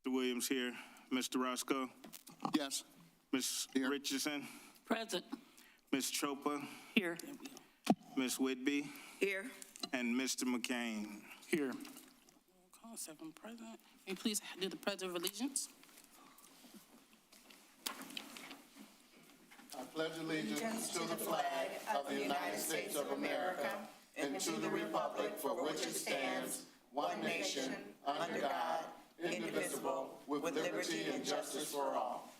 Mr. Williams here. Mr. Roscoe? Yes. Ms. Here. Richardson? Present. Ms. Chopra? Here. Ms. Whitby? Here. And Mr. McCain? Here. Call 7 present. May you please do the pledge of allegiance? I pledge allegiance to the flag of the United States of America and to the republic for which it stands, one nation, under God, indivisible, with liberty and justice for all.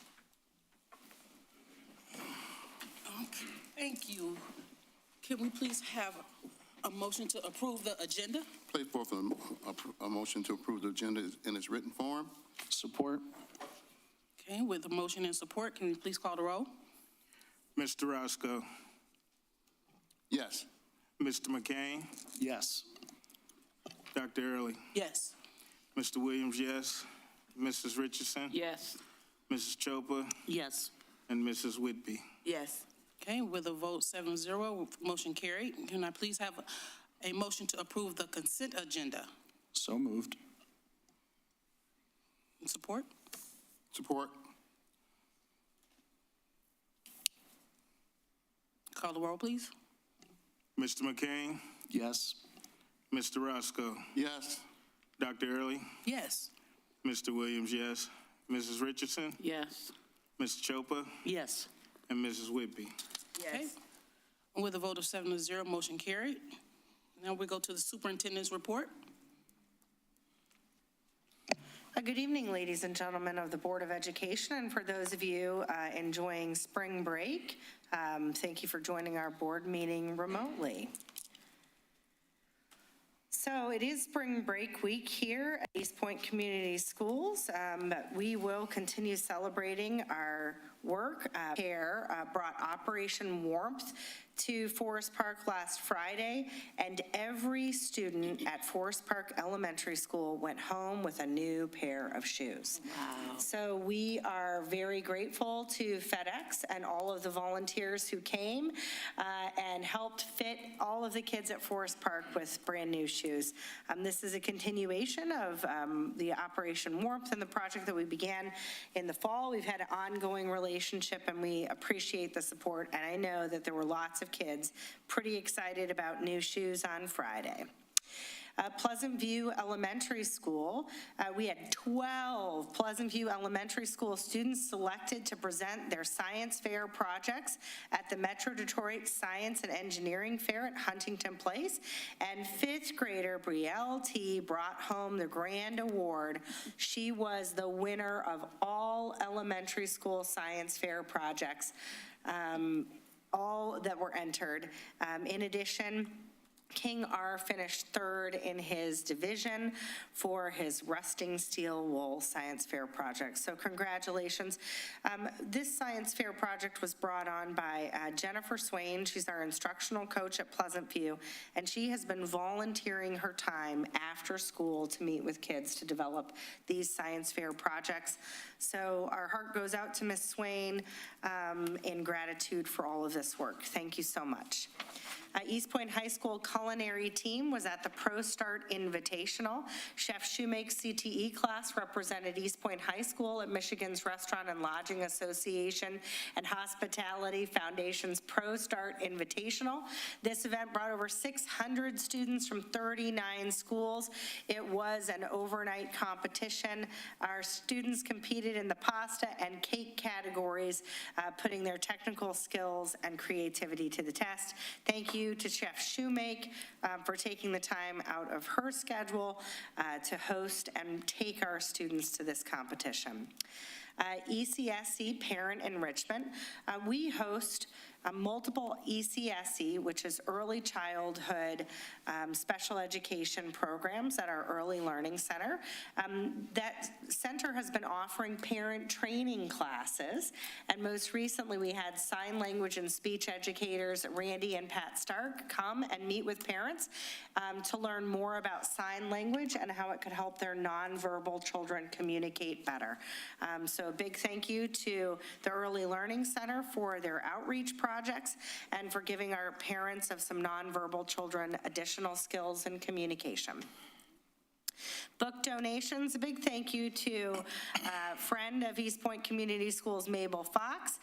Okay, thank you. Can we please have a motion to approve the agenda? Place forth a motion to approve the agenda in its written form. Support. Okay, with the motion and support, can you please call the roll? Mr. Roscoe? Yes. Mr. McCain? Yes. Dr. Early? Yes. Mr. Williams, yes. Mrs. Richardson? Yes. Mrs. Chopra? Yes. And Mrs. Whitby? Yes. Okay, with a vote 7-0, motion carried. Can I please have a motion to approve the consent agenda? So moved. Support? Support. Call the roll, please. Mr. McCain? Yes. Mr. Roscoe? Yes. Dr. Early? Yes. Mr. Williams, yes. Mrs. Richardson? Yes. Ms. Chopra? Yes. And Mrs. Whitby? Okay. With a vote of 7-0, motion carried. Now we go to the superintendent's report. Good evening, ladies and gentlemen of the Board of Education, and for those of you enjoying spring break, thank you for joining our board meeting remotely. So it is spring break week here at East Point Community Schools, but we will continue celebrating our work. CARE brought Operation Warmth to Forest Park last Friday, and every student at Forest Park Elementary School went home with a new pair of shoes. Wow. So we are very grateful to FedEx and all of the volunteers who came and helped fit all of the kids at Forest Park with brand new shoes. This is a continuation of the Operation Warmth and the project that we began in the fall. We've had an ongoing relationship and we appreciate the support, and I know that there were lots of kids pretty excited about new shoes on Friday. Pleasant View Elementary School, we had 12 Pleasant View Elementary School students selected to present their science fair projects at the Metro Detroit Science and Engineering Fair at Huntington Place, and 5th grader Brielle T. brought home the grand award. She was the winner of all elementary school science fair projects, all that were entered. In addition, King R finished 3rd in his division for his rusting steel wool science fair project. So congratulations. This science fair project was brought on by Jennifer Swain. She's our instructional coach at Pleasant View, and she has been volunteering her time after school to meet with kids to develop these science fair projects. So our heart goes out to Ms. Swain in gratitude for all of this work. Thank you so much. East Point High School culinary team was at the Pro Start Invitational. Chef Shoemake's CTE class represented East Point High School at Michigan's Restaurant and Lodging Association and Hospitality Foundation's Pro Start Invitational. This event brought over 600 students from 39 schools. It was an overnight competition. Our students competed in the pasta and cake categories, putting their technical skills and creativity to the test. Thank you to Chef Shoemake for taking the time out of her schedule to host and take our students to this competition. ECSE Parent Enrichment. We host multiple ECSE, which is early childhood special education programs at our Early Learning Center. That center has been offering parent training classes, and most recently we had sign language and speech educators Randy and Pat Stark come and meet with parents to learn more about sign language and how it could help their nonverbal children communicate better. So a big thank you to the Early Learning Center for their outreach projects and for giving our parents of some nonverbal children additional skills in communication. Book donations, a big thank you to a friend of East Point Community Schools, Mabel Fox.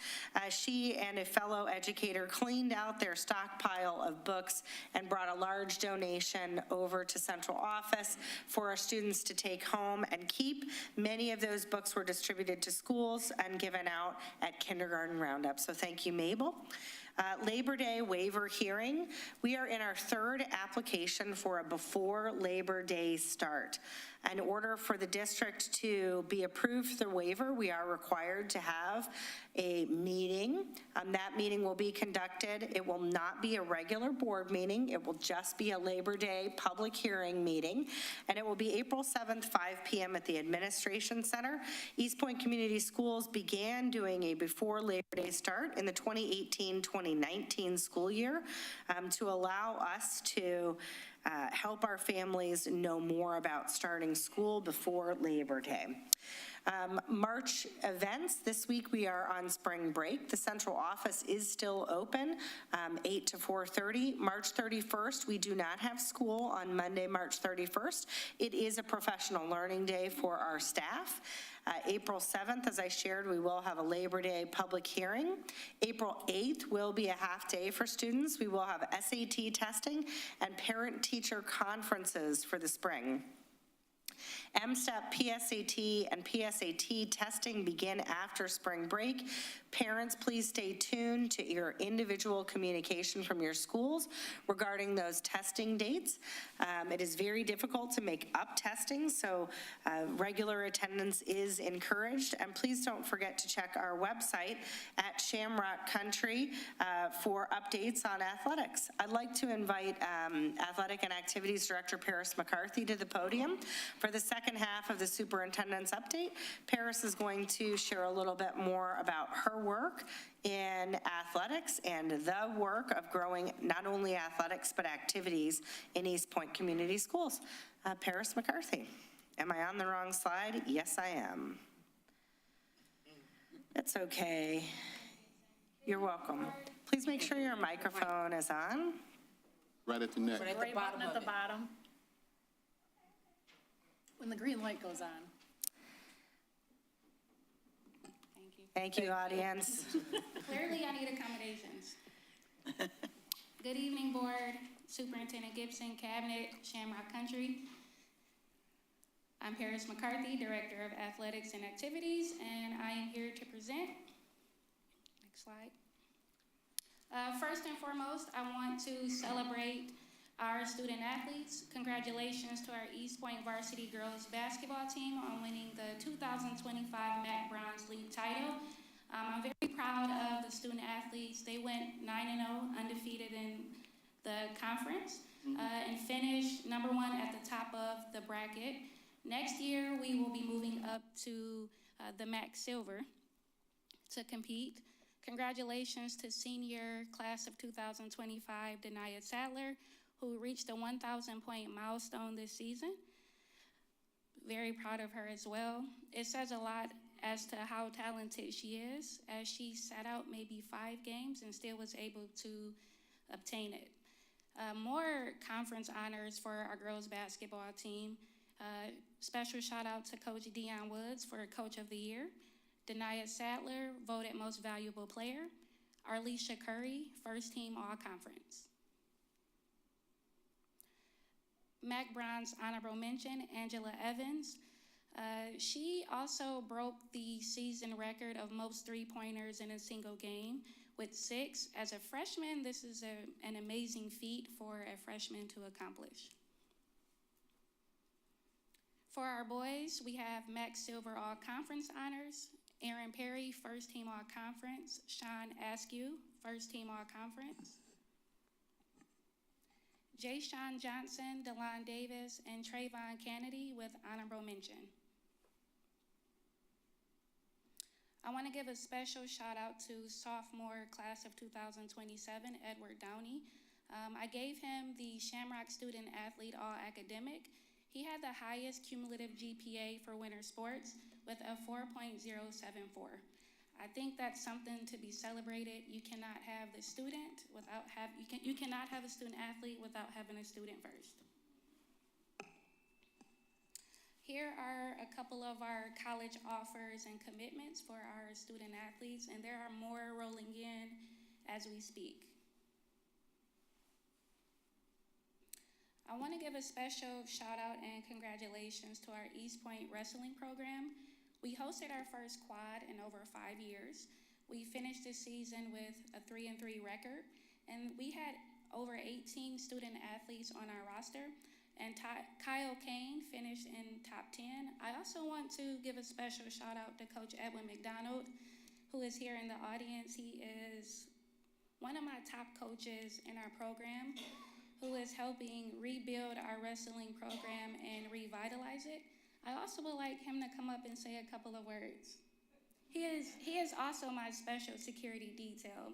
She and a fellow educator cleaned out their stockpile of books and brought a large donation over to central office for our students to take home and keep. Many of those books were distributed to schools and given out at kindergarten roundup. So thank you, Mabel. Labor Day waiver hearing. We are in our third application for a before Labor Day start. In order for the district to be approved for the waiver, we are required to have a meeting. That meeting will be conducted. It will not be a regular board meeting. It will just be a Labor Day public hearing meeting. And it will be April 7th, 5 p.m. at the Administration Center. East Point Community Schools began doing a before Labor Day start in the 2018-2019 school year to allow us to help our families know more about starting school before Labor Day. March events, this week we are on spring break. The central office is still open, 8 to 4:30. March 31st, we do not have school on Monday, March 31st. It is a professional learning day for our staff. April 7th, as I shared, we will have a Labor Day public hearing. April 8th will be a half day for students. We will have SAT testing and parent-teacher conferences for the spring. MSTEP, PSAT, and PSAT testing begin after spring break. Parents, please stay tuned to your individual communication from your schools regarding those testing dates. It is very difficult to make up testing, so regular attendance is encouraged. And please don't forget to check our website at Shamrock Country for updates on athletics. I'd like to invite Athletic and Activities Director Paris McCarthy to the podium for the second half of the superintendent's update. Paris is going to share a little bit more about her work in athletics and the work of growing not only athletics but activities in East Point Community Schools. Paris McCarthy. Am I on the wrong slide? Yes, I am. That's okay. You're welcome. Please make sure your microphone is on. Right at the neck. Right button at the bottom. When the green light goes on. Thank you. Thank you, audience. Clearly, I need accommodations. Good evening, Board, Superintendent Gibson, Cabinet, Shamrock Country. I'm Paris McCarthy, Director of Athletics and Activities, and I am here to present. Next slide. First and foremost, I want to celebrate our student athletes. Congratulations to our East Point varsity girls basketball team on winning the 2025 MAC Bronze League title. I'm very proud of the student athletes. They went 9-0, undefeated in the conference, and finished number 1 at the top of the bracket. Next year, we will be moving up to the MAC Silver to compete. Congratulations to senior class of 2025, Denia Sadler, who reached a 1,000-point milestone this season. Very proud of her as well. It says a lot as to how talented she is, as she sat out maybe 5 games and still was able to obtain it. More conference honors for our girls basketball team. Special shout out to Coach Deion Woods for Coach of the Year. Denia Sadler, voted Most Valuable Player. Arlisha Curry, First Team All-Conference. MAC Bronze Honorable Mention, Angela Evans. She also broke the season record of most three-pointers in a single game with 6. As a freshman, this is an amazing feat for a freshman to accomplish. For our boys, we have MAC Silver All-Conference honors. Aaron Perry, First Team All-Conference. Sean Askew, First Team All-Conference. Jay Sean Johnson, DeLon Davis, and Trayvon Kennedy with honorable mention. I want to give a special shout out to sophomore class of 2027, Edward Downey. I gave him the Shamrock Student Athlete All-Academic. He had the highest cumulative GPA for winter sports with a 4.074. I think that's something to be celebrated. You cannot have the student without you cannot have a student athlete without having a student first. Here are a couple of our college offers and commitments for our student athletes, and there are more rolling in as we speak. I want to give a special shout out and congratulations to our East Point wrestling program. We hosted our first quad in over 5 years. We finished the season with a 3-3 record, and we had over 18 student athletes on our roster, and Kyle Kane finished in top 10. I also want to give a special shout out to Coach Edwin McDonald, who is here in the audience. He is one of my top coaches in our program, who is helping rebuild our wrestling program and revitalize it. I also would like him to come up and say a couple of words. He is also my special security detail.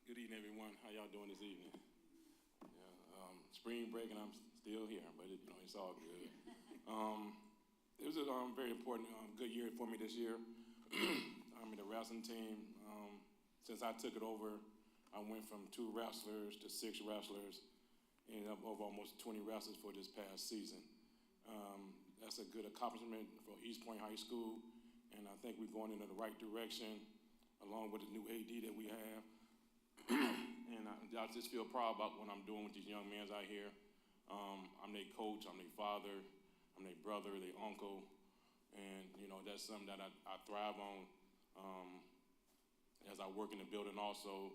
Good evening, everyone. How y'all doing this evening? Yeah, spring break and I'm still here, but it's all good. It was a very important, good year for me this year. I'm in the wrestling team. Since I took it over, I went from 2 wrestlers to 6 wrestlers, ended up over almost 20 wrestlers for this past season. That's a good accomplishment for East Point High School, and I think we're going in the right direction, along with the new AD that we have. And I just feel proud about what I'm doing with these young men out here. I'm their coach, I'm their father, I'm their brother, their uncle, and that's something that I thrive on as I work in the building. Also,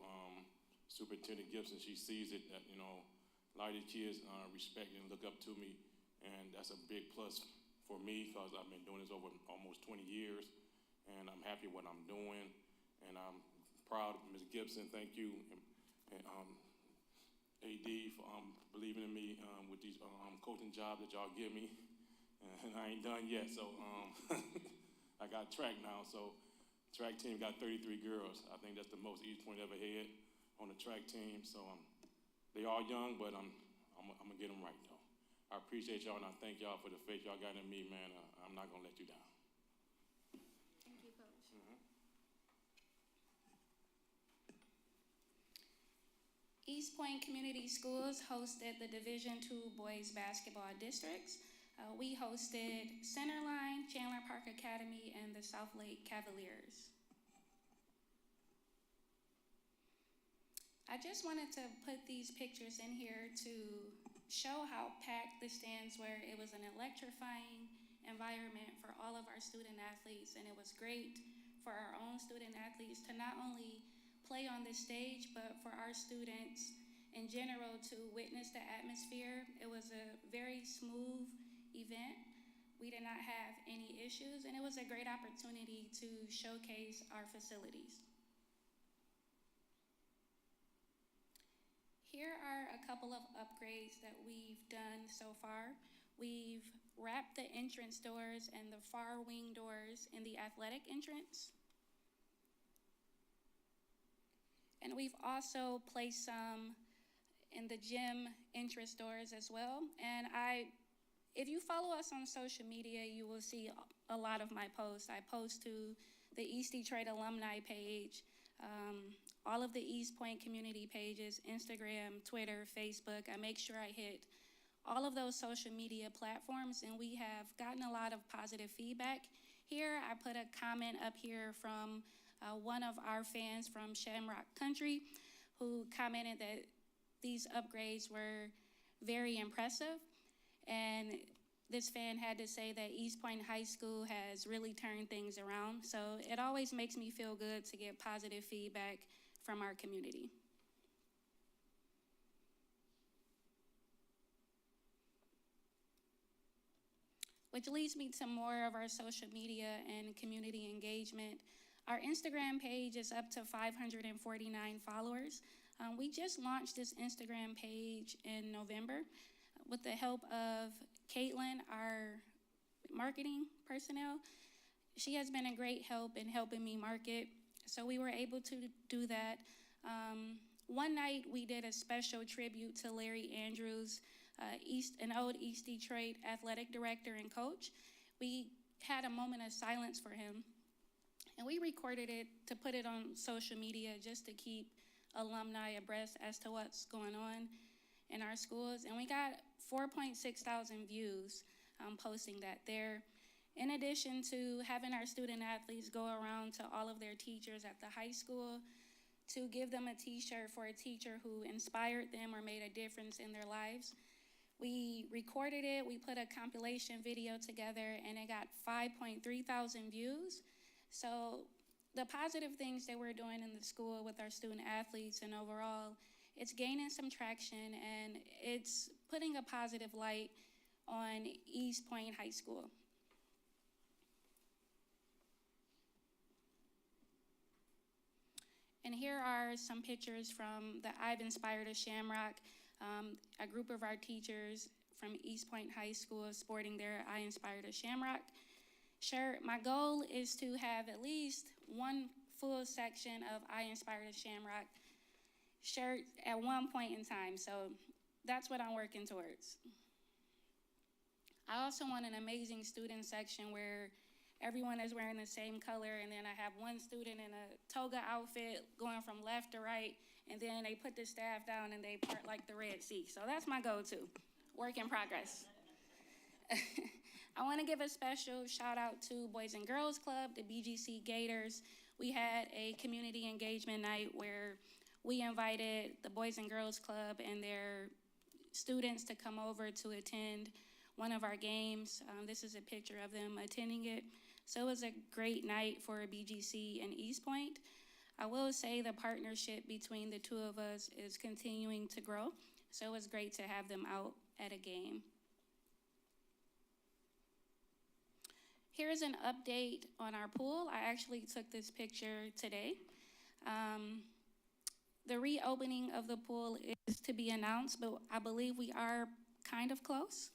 Superintendent Gibson, she sees it that a lot of these kids respect and look up to me, and that's a big plus for me because I've been doing this over almost 20 years, and I'm happy with what I'm doing, and I'm proud of Ms. Gibson. Thank you, and AD for believing in me with these coaching jobs that y'all give me. And I ain't done yet, so I got track now. So track team got 33 girls. I think that's the most East Point ever had on the track team. So they all young, but I'm gonna get them right though. I appreciate y'all and I thank y'all for the faith y'all got in me, man. I'm not gonna let you down. Thank you, Coach. East Point Community Schools hosted the Division II Boys Basketball Districts. We hosted Centerline, Chandler Park Academy, and the South Lake Cavaliers. I just wanted to put these pictures in here to show how packed the stands were. It was an electrifying environment for all of our student athletes, and it was great for our own student athletes to not only play on this stage, but for our students in general to witness the atmosphere. It was a very smooth event. We did not have any issues, and it was a great opportunity to showcase our facilities. Here are a couple of upgrades that we've done so far. We've wrapped the entrance doors and the far wing doors in the athletic entrance. And we've also placed some in the gym entrance doors as well. And if you follow us on social media, you will see a lot of my posts. I post to the East Detroit alumni page, all of the East Point community pages, Instagram, Twitter, Facebook. I make sure I hit all of those social media platforms, and we have gotten a lot of positive feedback. Here, I put a comment up here from one of our fans from Shamrock Country who commented that these upgrades were very impressive. And this fan had to say that East Point High School has really turned things around. So it always makes me feel good to get positive feedback from our community. Which leads me to more of our social media and community engagement. Our Instagram page is up to 549 followers. We just launched this Instagram page in November with the help of Caitlin, our marketing personnel. She has been a great help in helping me market, so we were able to do that. One night we did a special tribute to Larry Andrews, an old East Detroit athletic director and coach. We had a moment of silence for him, And we recorded it to put it on social media just to keep alumni abreast as to what's going on in our schools. And we got 4.6 thousand views posting that there. In addition to having our student athletes go around to all of their teachers at the high school to give them a t-shirt for a teacher who inspired them or made a difference in their lives. We recorded it, we put a compilation video together, and it got 5.3 thousand views. So the positive things that we're doing in the school with our student athletes and overall, it's gaining some traction and it's putting a positive light on East Point High School. And here are some pictures from the I've Inspired a Shamrock, a group of our teachers from East Point High School sporting their I Inspired a Shamrock shirt. My goal is to have at least one full section of I Inspired a Shamrock shirt at one point in time. So that's what I'm working towards. I also want an amazing student section where everyone is wearing the same color, and then I have one student in a toga outfit going from left to right, and then they put the staff down and they part like the Red Sea. So that's my go-to, work in progress. I want to give a special shout out to Boys and Girls Club, the BGC Gators. We had a community engagement night where we invited the Boys and Girls Club and their students to come over to attend one of our games. This is a picture of them attending it. So it was a great night for BGC and East Point. I will say the partnership between the two of us is continuing to grow. So it was great to have them out at a game. Here's an update on our pool. I actually took this picture today. The reopening of the pool is to be announced, but I believe we are kind of close.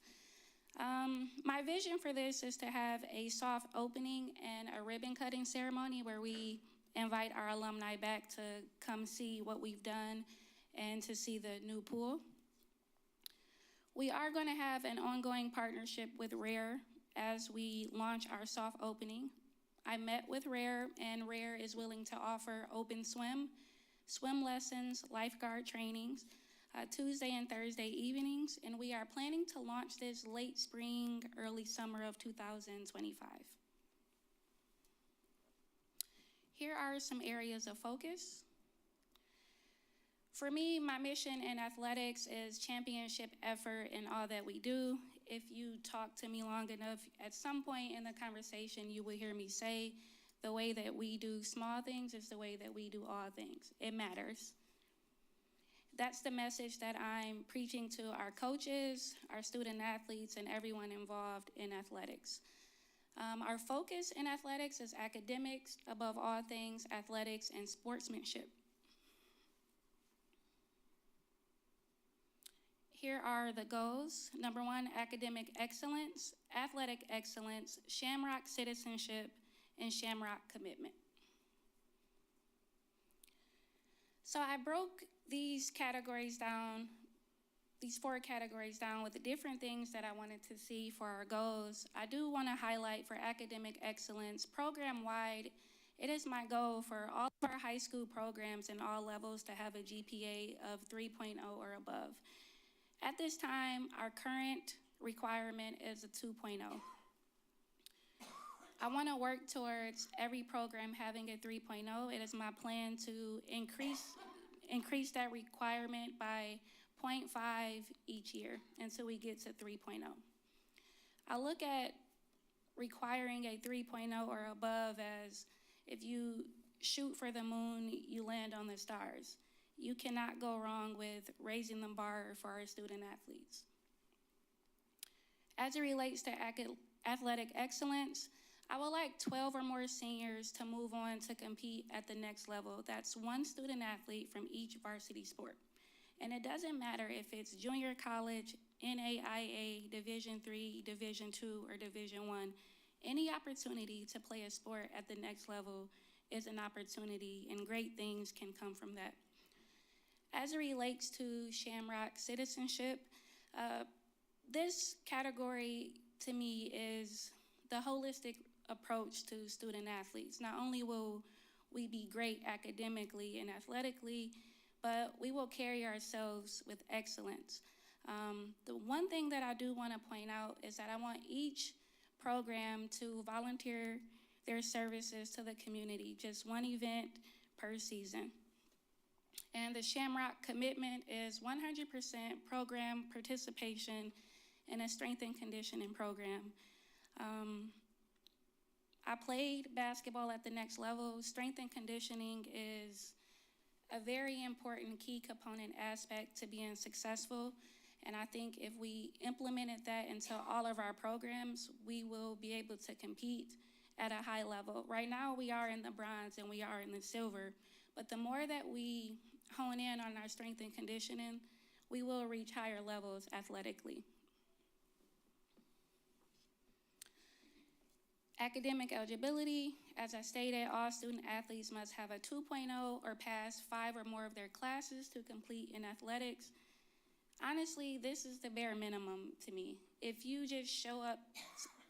My vision for this is to have a soft opening and a ribbon cutting ceremony where we invite our alumni back to come see what we've done and to see the new pool. We are going to have an ongoing partnership with RARE as we launch our soft opening. I met with RARE, and RARE is willing to offer open swim lessons, lifeguard trainings, Tuesday and Thursday evenings, and we are planning to launch this late spring, early summer of 2025. Here are some areas of focus. For me, my mission in athletics is championship effort in all that we do. If you talk to me long enough, at some point in the conversation, you will hear me say, the way that we do small things is the way that we do all things. It matters. That's the message that I'm preaching to our coaches, our student athletes, and everyone involved in athletics. Our focus in athletics is academics, above all things, athletics and sportsmanship. Here are the goals. Number 1, academic excellence, athletic excellence, Shamrock citizenship, and Shamrock commitment. So I broke these categories down, these 4 categories down with the different things that I wanted to see for our goals. I do want to highlight for academic excellence, program-wide, it is my goal for all of our high school programs in all levels to have a GPA of 3.0 or above. At this time, our current requirement is a 2.0. I want to work towards every program having a 3.0. It is my plan to increase that requirement by 0.5 each year until we get to 3.0. I look at requiring a 3.0 or above as if you shoot for the moon, you land on the stars. You cannot go wrong with raising the bar for our student athletes. As it relates to athletic excellence, I would like 12 or more seniors to move on to compete at the next level. That's 1 student athlete from each varsity sport. And it doesn't matter if it's junior college, NAIA, Division III, Division II, or Division I. Any opportunity to play a sport at the next level is an opportunity, and great things can come from that. As it relates to Shamrock citizenship, this category to me is the holistic approach to student athletes. Not only will we be great academically and athletically, but we will carry ourselves with excellence. The one thing that I do want to point out is that I want each program to volunteer their services to the community, just one event per season. And the Shamrock commitment is 100% program participation in a strength and conditioning program. I played basketball at the next level. Strength and conditioning is a very important key component aspect to being successful. And I think if we implemented that into all of our programs, we will be able to compete at a high level. Right now, we are in the bronze and we are in the silver. But the more that we hone in on our strength and conditioning, we will reach higher levels athletically. Academic eligibility, as I stated, all student athletes must have a 2.0 or pass 5 or more of their classes to complete in athletics. Honestly, this is the bare minimum to me. If you just show up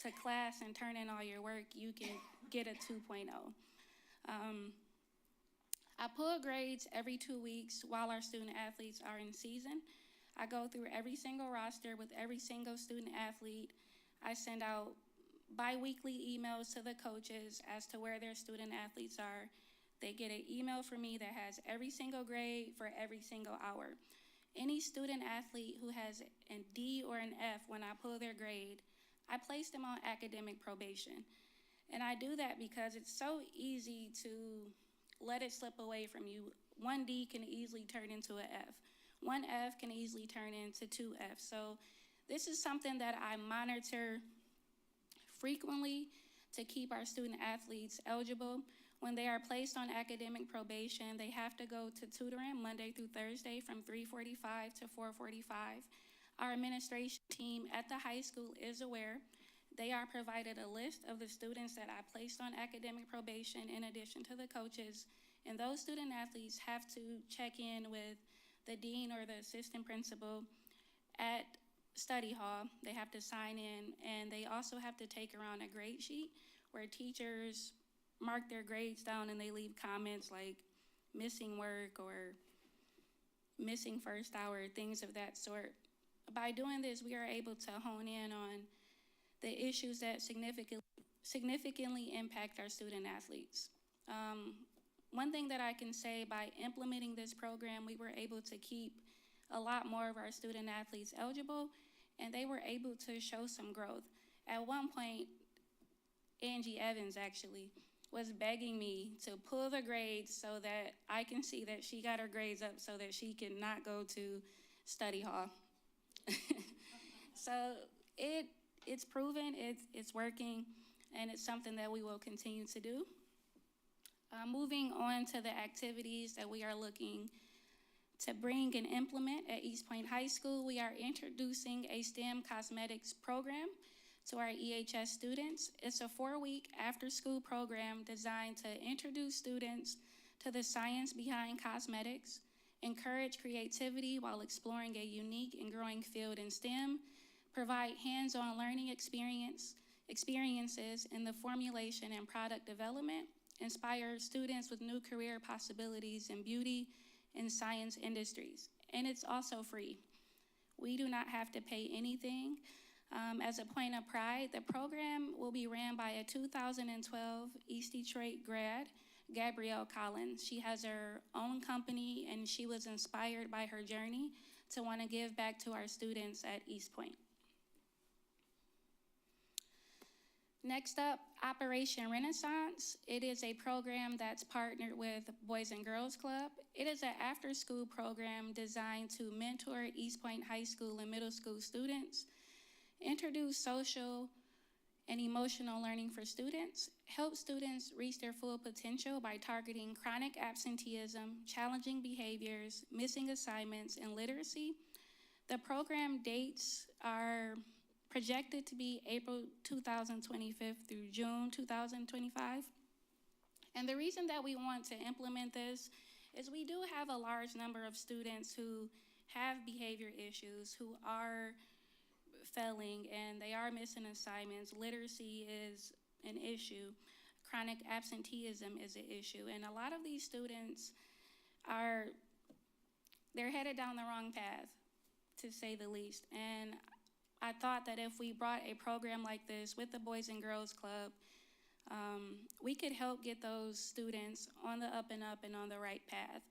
to class and turn in all your work, you can get a 2.0. I pull grades every 2 weeks while our student athletes are in season. I go through every single roster with every single student athlete. I send out bi-weekly emails to the coaches as to where their student athletes are. They get an email from me that has every single grade for every single hour. Any student athlete who has a D or an F when I pull their grade, I place them on academic probation. And I do that because it's so easy to let it slip away from you. One D can easily turn into an F. One F can easily turn into 2 Fs. So this is something that I monitor frequently to keep our student athletes eligible. When they are placed on academic probation, they have to go to tutoring Monday through Thursday from 3:45 to 4:45. Our administration team at the high school is aware. They are provided a list of the students that I placed on academic probation in addition to the coaches, and those student athletes have to check in with the dean or the assistant principal at study hall. They have to sign in, and they also have to take around a grade sheet where teachers mark their grades down and they leave comments like missing work or missing first hour, things of that sort. By doing this, we are able to hone in on the issues that significantly impact our student athletes. One thing that I can say, by implementing this program, we were able to keep a lot more of our student athletes eligible, and they were able to show some growth. At one point, Angie Evans actually was begging me to pull the grades so that I can see that she got her grades up so that she can not go to study hall. So it's proven, it's working, and it's something that we will continue to do. Moving on to the activities that we are looking to bring and implement at East Point High School, we are introducing a STEM cosmetics program to our EHS students. It's a 4-week after-school program designed to introduce students to the science behind cosmetics, encourage creativity while exploring a unique and growing field in STEM, provide hands-on learning experiences in the formulation and product development, inspire students with new career possibilities in beauty and science industries. And it's also free. We do not have to pay anything. As a point of pride, the program will be ran by a 2012 East Detroit grad, Gabrielle Collins. She has her own company, and she was inspired by her journey to want to give back to our students at East Point. Next up, Operation Renaissance. It is a program that's partnered with Boys and Girls Club. It is an after-school program designed to mentor East Point High School and middle school students, introduce social and emotional learning for students, help students reach their full potential by targeting chronic absenteeism, challenging behaviors, missing assignments, and literacy. The program dates are projected to be April 2025 through June 2025. And the reason that we want to implement this is we do have a large number of students who have behavior issues, who are failing, and they are missing assignments. Literacy is an issue. Chronic absenteeism is an issue, and a lot of these students they're headed down the wrong path, to say the least. And I thought that if we brought a program like this with the Boys and Girls Club, we could help get those students on the up and on the right path.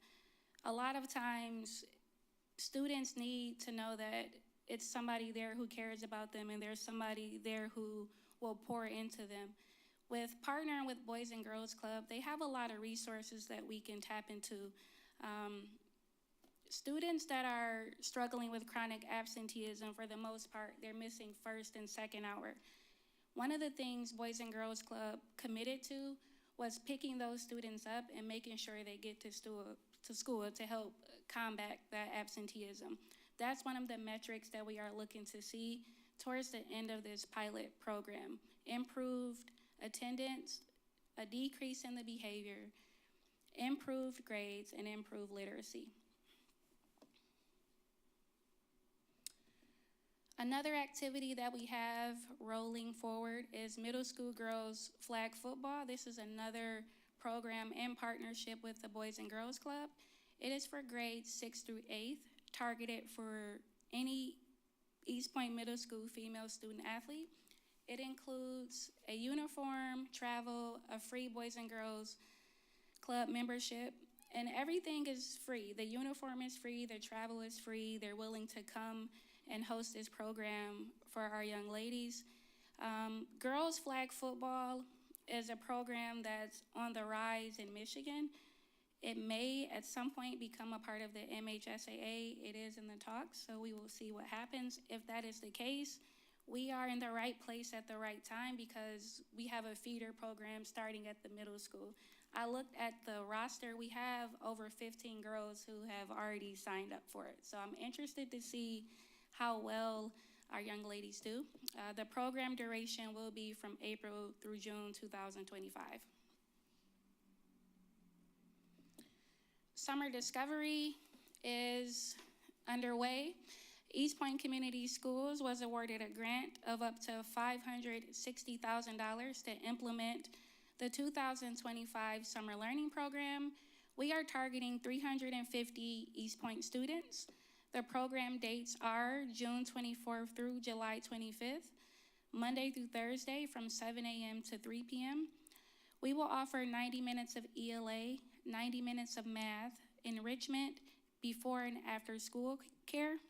A lot of times, students need to know that it's somebody there who cares about them and there's somebody there who will pour into them. With partnering with Boys and Girls Club, they have a lot of resources that we can tap into. Students that are struggling with chronic absenteeism, for the most part, they're missing first and second hour. One of the things Boys and Girls Club committed to was picking those students up and making sure they get to school to help combat that absenteeism. That's one of the metrics that we are looking to see towards the end of this pilot program. Improved attendance, a decrease in the behavior, improved grades, and improved literacy. Another activity that we have rolling forward is middle school girls flag football. This is another program in partnership with the Boys and Girls Club. It is for grades 6th through 8th, targeted for any East Point Middle School female student athlete. It includes a uniform, travel, a free Boys and Girls Club membership, and everything is free. The uniform is free, the travel is free. They're willing to come and host this program for our young ladies. Girls Flag Football is a program that's on the rise in Michigan. It may at some point become a part of the MHSAA. It is in the talks, so we will see what happens. If that is the case, we are in the right place at the right time because we have a feeder program starting at the middle school. I looked at the roster. We have over 15 girls who have already signed up for it. So I'm interested to see how well our young ladies do. The program duration will be from April through June 2025. Summer Discovery is underway. East Point Community Schools was awarded a grant of up to $560,000 to implement the 2025 Summer Learning Program. We are targeting 350 East Point students. The program dates are June 24th through July 25th, Monday through Thursday from 7 a.m. to 3 p.m. We will offer 90 minutes of ELA, 90 minutes of math, enrichment, before and after school care.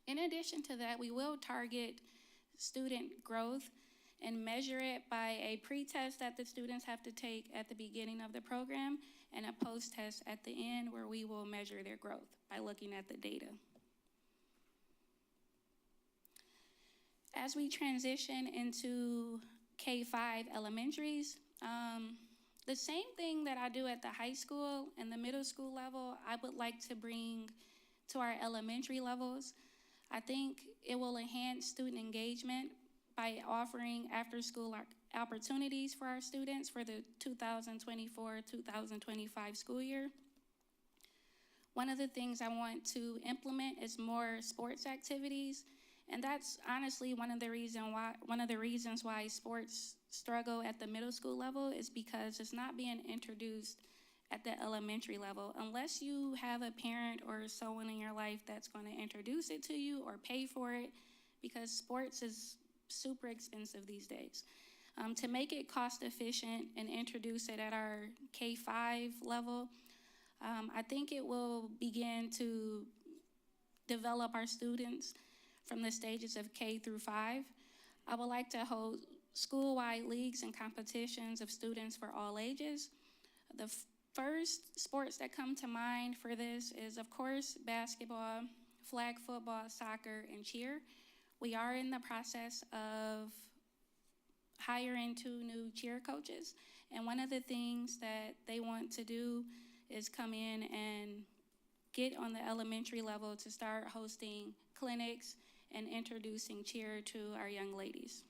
In addition to that, we will target student growth and measure it by a pre-test that the students have to take at the beginning of the program and a post-test at the end where we will measure their growth by looking at the data. As we transition into K-5 elementaries, the same thing that I do at the high school and the middle school level, I would like to bring to our elementary levels. I think it will enhance student engagement by offering after-school opportunities for our students for the 2024-2025 school year. One of the things I want to implement is more sports activities, and that's honestly one of the reasons why sports struggle at the middle school level is because it's not being introduced at the elementary level. Unless you have a parent or someone in your life that's going to introduce it to you or pay for it, because sports is super expensive these days. To make it cost efficient and introduce it at our K-5 level, I think it will begin to develop our students from the stages of K through 5. I would like to hold school-wide leagues and competitions of students for all ages. The first sports that come to mind for this is, of course, basketball, flag football, soccer, and cheer. We are in the process of hiring 2 new cheer coaches, and one of the things that they want to do is come in and get on the elementary level to start hosting clinics and introducing cheer to our young ladies.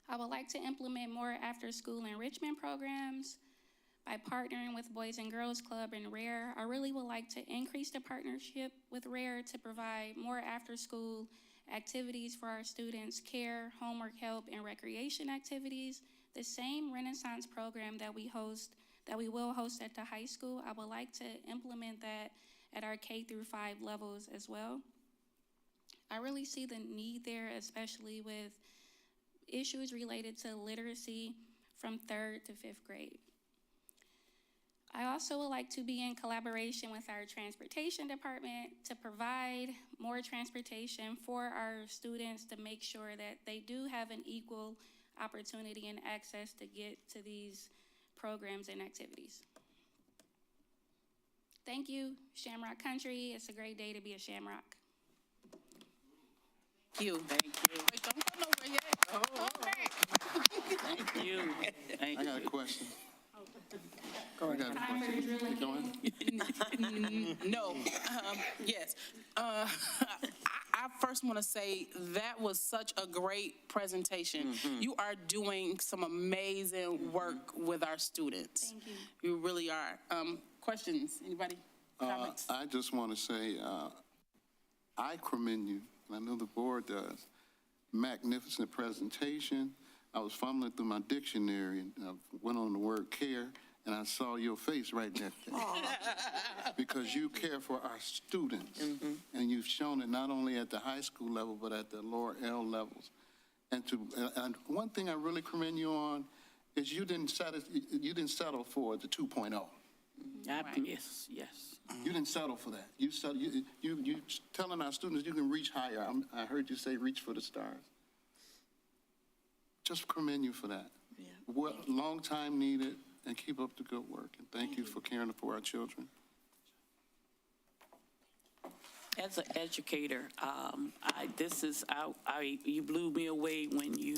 I would like to implement more after-school enrichment programs by partnering with Boys and Girls Club and RARE. I really would like to increase the partnership with RARE to provide more after-school activities for our students, care, homework help, and recreation activities. The same Renaissance program that we will host at the high school, I would like to implement that at our K through 5 levels as well. I really see the need there, especially with issues related to literacy from 3rd to 5th grade. I also would like to be in collaboration with our transportation department to provide more transportation for our students to make sure that they do have an equal opportunity and access to get to these programs and activities. Thank you, Shamrock Country. It's a great day to be a Shamrock. Thank you. Thank you. Wait, don't go nowhere yet. Oh, Thank you. Thank I you. got a question. Go ahead. Time for the drilling. No, yes. I first want to say that was such a great presentation. You are doing some amazing work with our students. Thank you. You really are. Questions? Anybody? Comments? I just want to say, I commend you, and I know the board does. Magnificent presentation. I was fumbling through my dictionary and I went on the word care, and I saw your face right there. Because you care for our students, and you've shown it not only at the high school level, but at the lower L levels. And one thing I really commend you on is you didn't settle for the 2.0. Yes, yes. You didn't settle for that. You telling our students you can reach higher. I heard you say reach for the stars. Just commend you for that. Yeah. What long time needed, and keep up the good work. And thank you for caring for our children. As an educator, you blew me away when you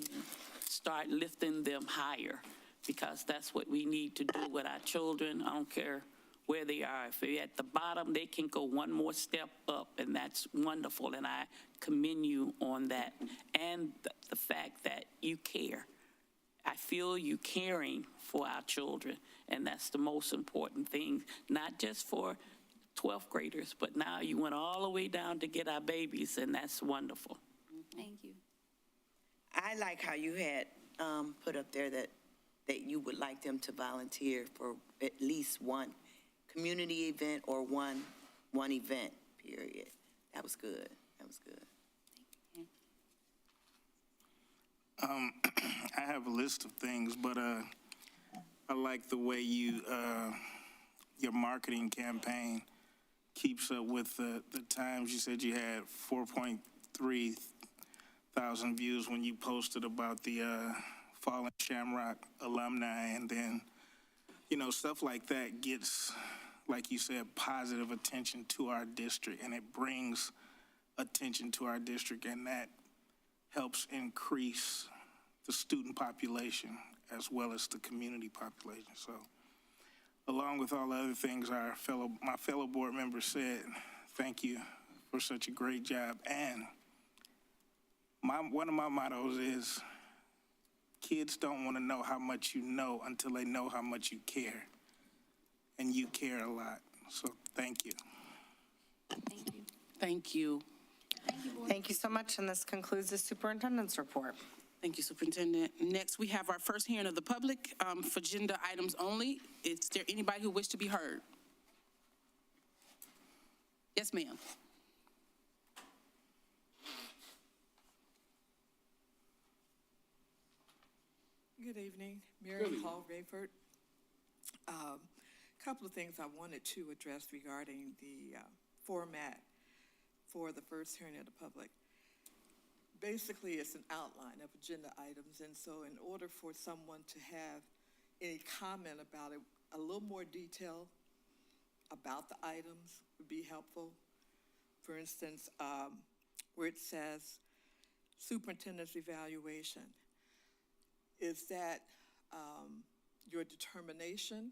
start lifting them higher, because that's what we need to do with our children. I don't care where they are. If they're at the bottom, they can go one more step up, and that's wonderful. And I commend you on that, and the fact that you care. I feel you caring for our children, and that's the most important thing, not just for 12th graders, but now you went all the way down to get our babies, and that's wonderful. Thank you. I like how you had put up there that you would like them to volunteer for at least one community event or one event, period. That was good. That was good. I have a list of things, but I like the way your marketing campaign keeps up with the times. You said you had 4.3 thousand views when you posted about the fallen Shamrock alumni, and then, stuff like that gets, like you said, positive attention to our district, and it brings attention to our district, and that helps increase the student population as well as the community population. So, along with all the other things my fellow board members said, thank you for such a great job. And one of my mottos is, kids don't want to know how much you know until they know how much you care. And you care a lot. So thank you. Thank you. Thank you. Thank you, board. Thank you so much, and this concludes the superintendent's report. Thank you, Superintendent. Next, we have our first hearing of the public for agenda items only. Is there anybody who wishes to be heard? Yes, ma'am. Good evening, Miriam Hall Rayford. Couple of things I wanted to address regarding the format for the first hearing of the public. Basically, it's an outline of agenda items, and so in order for someone to have any comment about it, a little more detail about the items would be helpful. For instance, where it says superintendent's evaluation, is that your determination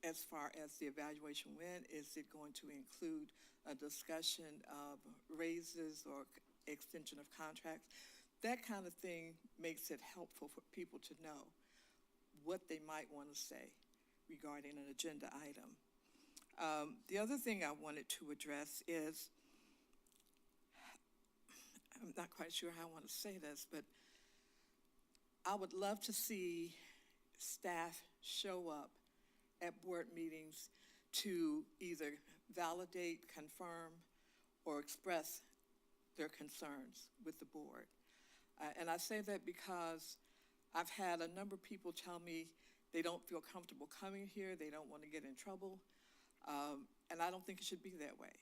as far as the evaluation went? Is it going to include a discussion of raises or extension of contracts? That kind of thing makes it helpful for people to know what they might want to say regarding an agenda item. The other thing I wanted to address is I'm not quite sure how I want to say this, but I would love to see staff show up at board meetings to either validate, confirm, or express their concerns with the board. And I say that because I've had a number of people tell me they don't feel comfortable coming here, they don't want to get in trouble, and I don't think it should be that way.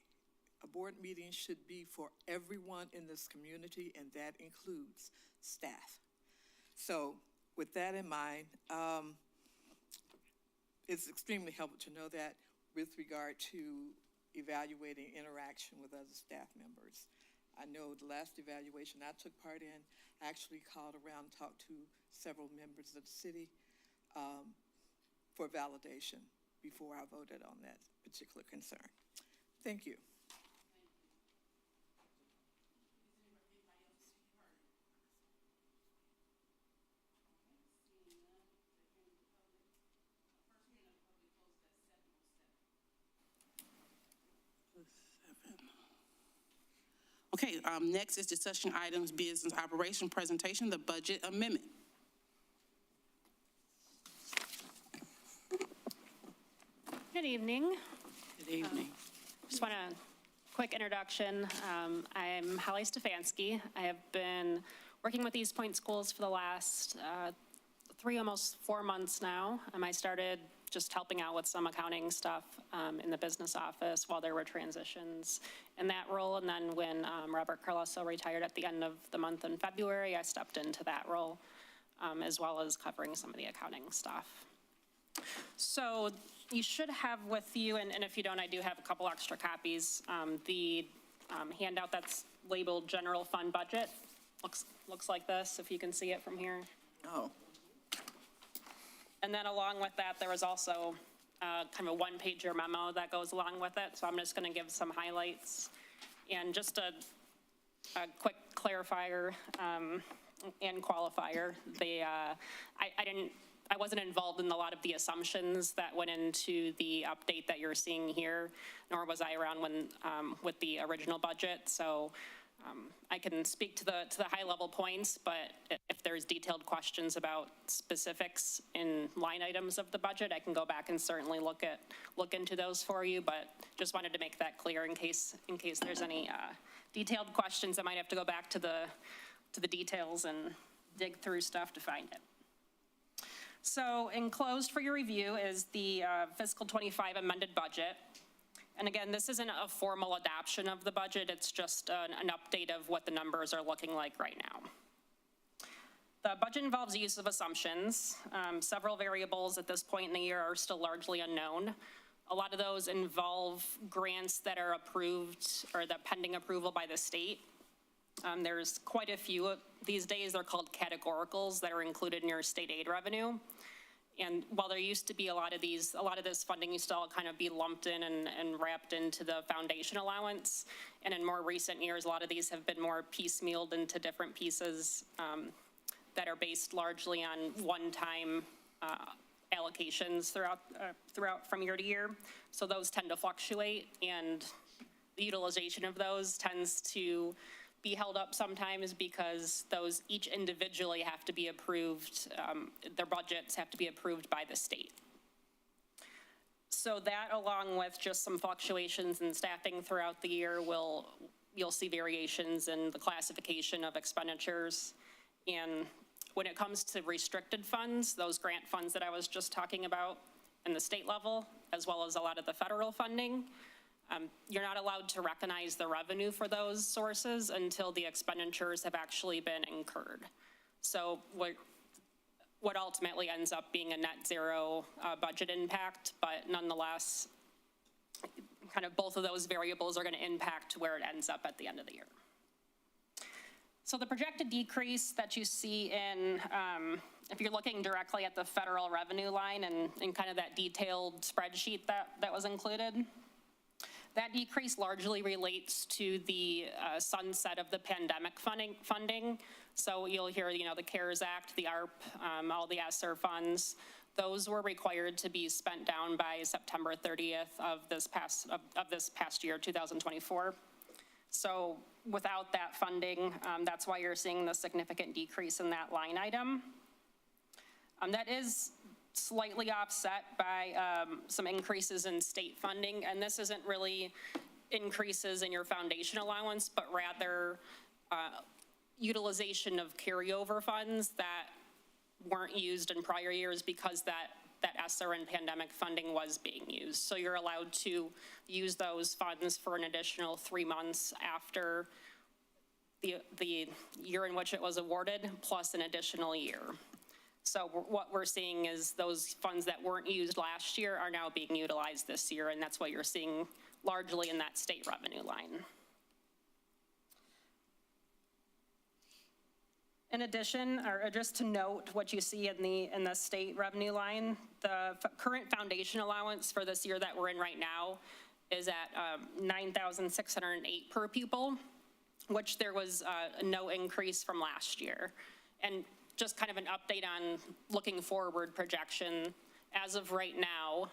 A board meeting should be for everyone in this community, and that includes staff. So with that in mind, it's extremely helpful to know that with regard to evaluating interaction with other staff members. I know the last evaluation I took part in, I actually called around and talked to several members of the city for validation before I voted on that particular concern. Thank you. Okay, next is discussion items, business operation presentation, the budget amendment. Good evening. Good evening. Just want a quick introduction. I'm Holly Stefanski. I have been working with East Point Schools for the last 3, almost 4 months now. I started just helping out with some accounting stuff in the business office while there were transitions in that role. And then when Robert Carloso retired at the end of the month in February, I stepped into that role, as well as covering some of the accounting stuff. So you should have with you, and if you don't, I do have a couple extra copies, the handout that's labeled General Fund Budget. Looks like this, if you can see it from here. Oh. And then along with that, there was also kind of a one-pager memo that goes along with it. So I'm just going to give some highlights. And just a quick clarifier and qualifier. I wasn't involved in a lot of the assumptions that went into the update that you're seeing here, nor was I around when with the original budget. So I can speak to the high-level points, but if there's detailed questions about specifics in line items of the budget, I can go back and certainly look into those for you. But just wanted to make that clear in case there's any detailed questions. I might have to go back to the details and dig through stuff to find it. So enclosed for your review is the fiscal 25 amended budget. And again, this isn't a formal adoption of the budget, it's just an update of what the numbers are looking like right now. The budget involves the use of assumptions. Several variables at this point in the year are still largely unknown. A lot of those involve grants that are approved or that pending approval by the state. There's quite a few these days. They're called categoricals that are included in your state aid revenue. And while there used to be a lot of this funding used to all kind of be lumped in and wrapped into the foundation allowance. And in more recent years, a lot of these have been more piecemealed into different pieces that are based largely on one-time allocations throughout from year to year. So those tend to fluctuate, and the utilization of those tends to be held up sometimes because those each individually have to be approved, their budgets have to be approved by the state. So that, along with just some fluctuations in staffing throughout the year, you'll see variations in the classification of expenditures. And when it comes to restricted funds, those grant funds that I was just talking about in the state level, as well as a lot of the federal funding, you're not allowed to recognize the revenue for those sources until the expenditures have actually been incurred. So what ultimately ends up being a net zero budget impact, but nonetheless, kind of both of those variables are going to impact where it ends up at the end of the year. So the projected decrease that you see in, if you're looking directly at the federal revenue line and kind of that detailed spreadsheet that was included, that decrease largely relates to the sunset of the pandemic funding. So you'll hear, the CARES Act, the ARP, all the ESSER funds. Those were required to be spent down by September 30th of this past year, 2024. So without that funding, that's why you're seeing the significant decrease in that line item. That is slightly offset by some increases in state funding, and this isn't really increases in your foundation allowance, but rather utilization of carryover funds that weren't used in prior years because that ESSER and pandemic funding was being used. So you're allowed to use those funds for an additional 3 months after the year in which it was awarded, plus an additional year. So what we're seeing is those funds that weren't used last year are now being utilized this year, and that's what you're seeing largely in that state revenue line. In addition, or just to note what you see in the state revenue line, the current foundation allowance for this year that we're in right now is at $9,608 per pupil, which there was no increase from last year. And just kind of an update on looking forward projection, as of right now,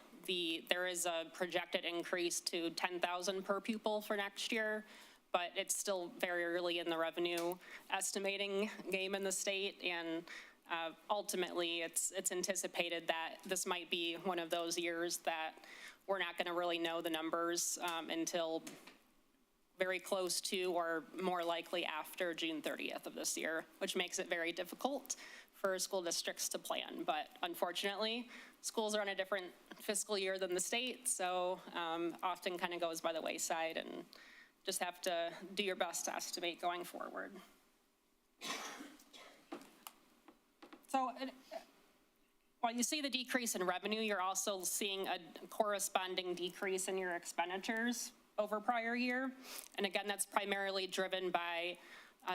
there is a projected increase to $10,000 per pupil for next year, but it's still very early in the revenue estimating game in the state, and ultimately it's anticipated that this might be one of those years that we're not going to really know the numbers until very close to, or more likely after, June 30th of this year, which makes it very difficult for school districts to plan. But unfortunately, schools are on a different fiscal year than the state, so often kind of goes by the wayside, and just have to do your best to estimate going forward. So while you see the decrease in revenue, you're also seeing a corresponding decrease in your expenditures over prior year. And again, that's primarily driven by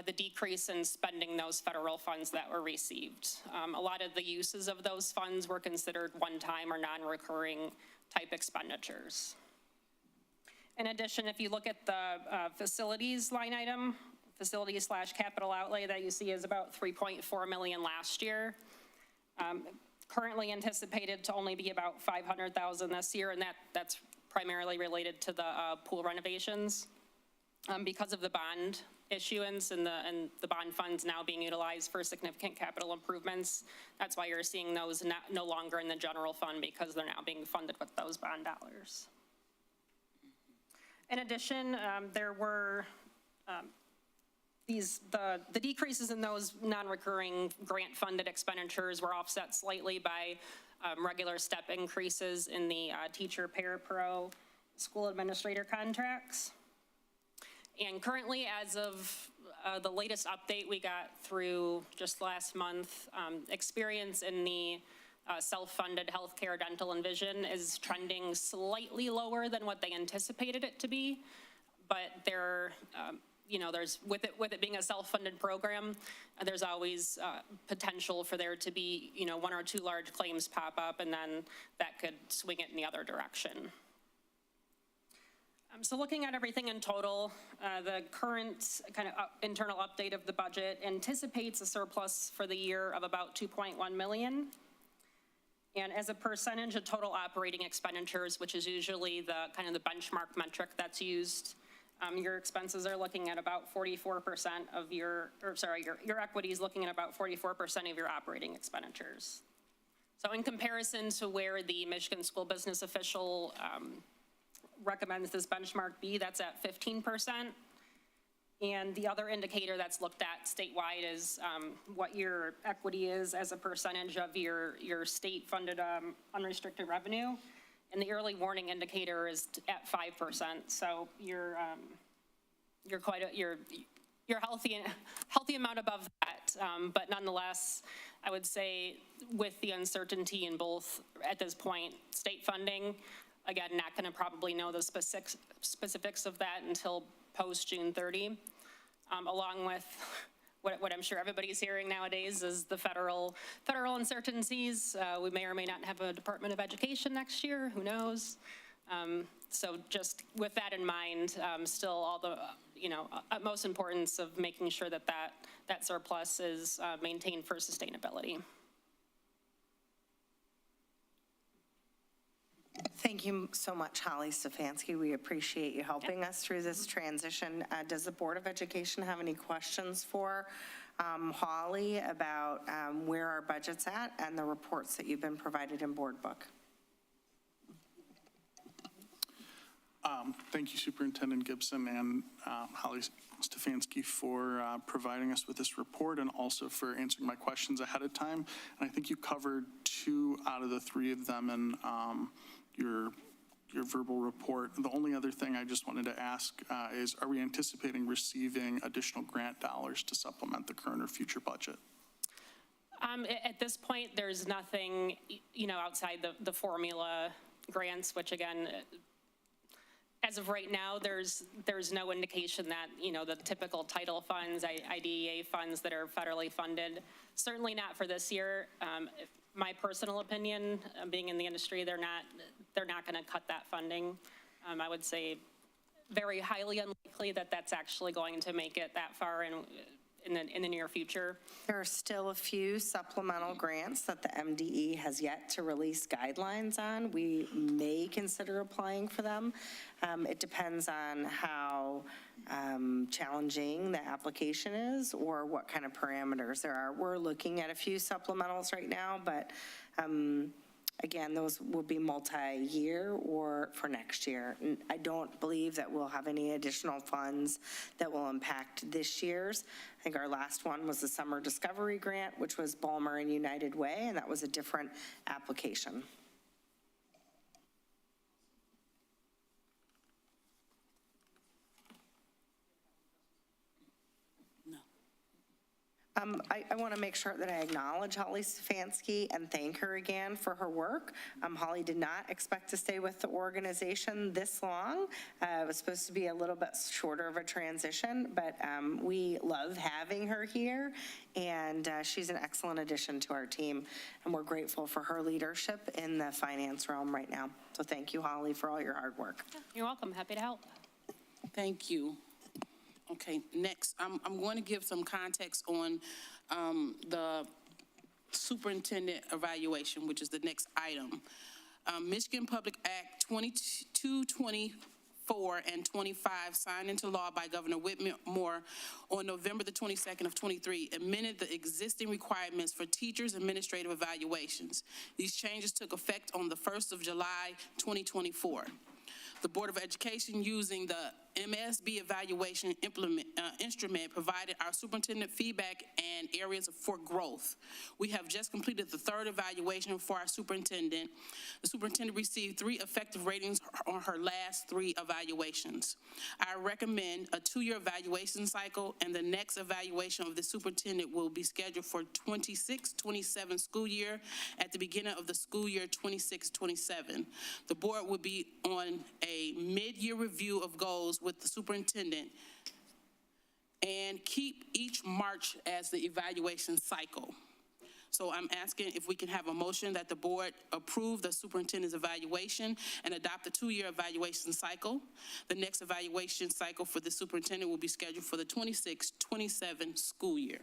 the decrease in spending those federal funds that were received. A lot of the uses of those funds were considered one-time or non-recurring type expenditures. In addition, if you look at the facilities line item, facilities/capital outlay that you see is about $3.4 million last year. Currently anticipated to only be about $500,000 this year, and that's primarily related to the pool renovations. Because of the bond issuance and the bond funds now being utilized for significant capital improvements, that's why you're seeing those no longer in the general fund, because they're now being funded with those bond dollars. In addition, there were the decreases in those non-recurring grant-funded expenditures were offset slightly by regular step increases in the teacher, parapro, school administrator contracts. And currently, as of the latest update we got through just last month, experience in the self-funded healthcare, dental, and vision is trending slightly lower than what they anticipated it to be. But there's with it being a self-funded program, there's always potential for there to be 1 or 2 large claims pop up, and then that could swing it in the other direction. So looking at everything in total, the current kind of internal update of the budget anticipates a surplus for the year of about $2.1 million. And as a percentage of total operating expenditures, which is usually the kind of the benchmark metric that's used, your expenses are looking at about 44% of your equity is looking at about 44% of your operating expenditures. So in comparison to where the Michigan School Business Official recommends this benchmark be, that's at 15%. And the other indicator that's looked at statewide is what your equity is as a percentage of your state-funded unrestricted revenue. And the early warning indicator is at 5%. So you're healthy amount above that. But nonetheless, I would say with the uncertainty in both at this point, state funding, again, not going to probably know the specifics of that until post June 30, along with what I'm sure everybody's hearing nowadays is the federal uncertainties. We may or may not have a Department of Education next year, who knows? So just with that in mind, still all the, utmost importance of making sure that surplus is maintained for sustainability. Thank you so much, Holly Stefanski. We appreciate you helping us through this transition. Does the Board of Education have any questions for Holly about where our budget's at and the reports that you've been provided in Board Book? Thank you, Superintendent Gibson and Holly Stefanski, for providing us with this report and also for answering my questions ahead of time. And I think you covered 2 out of the 3 of them in your verbal report. The only other thing I just wanted to ask is, are we anticipating receiving additional grant dollars to supplement the current or future budget? At this point, there's nothing, outside the formula grants, which again, as of right now, there's no indication that, the typical title funds, IDEA funds that are federally funded, certainly not for this year. My personal opinion, being in the industry, they're not going to cut that funding. I would say very highly unlikely that that's actually going to make it that far in the near future. There are still a few supplemental grants that the MDE has yet to release guidelines on. We may consider applying for them. It depends on how challenging the application is or what kind of parameters there are. We're looking at a few supplementals right now, but again, those will be multi-year or for next year. I don't believe that we'll have any additional funds that will impact this year's. I think our last one was the Summer Discovery Grant, which was Balmer and United Way, and that was a different application. I want to make sure that I acknowledge Holly Stefanski and thank her again for her work. Holly did not expect to stay with the organization this long. It was supposed to be a little bit shorter of a transition, but we love having her here, and she's an excellent addition to our team, and we're grateful for her leadership in the finance realm right now. So thank you, Holly, for all your hard work. You're welcome. Happy to help. Thank you. Okay, next, I'm going to give some context on the superintendent evaluation, which is the next item. Michigan Public Act 2224 and 25, signed into law by Governor Whitmore on November the 22nd of 23, amended the existing requirements for teachers' administrative evaluations. These changes took effect on the 1st of July, 2024. The Board of Education, using the MSB evaluation instrument, provided our superintendent feedback and areas for growth. We have just completed the 3rd evaluation for our superintendent. The superintendent received 3 effective ratings on her last 3 evaluations. I recommend a 2-year evaluation cycle, and the next evaluation of the superintendent will be scheduled for 26-27 school year at the beginning of the school year 26-27. The board will be on a mid-year review of goals with the superintendent and keep each March as the evaluation cycle. So I'm asking if we can have a motion that the board approve the superintendent's evaluation and adopt a 2-year evaluation cycle. The next evaluation cycle for the superintendent will be scheduled for the 26-27 school year.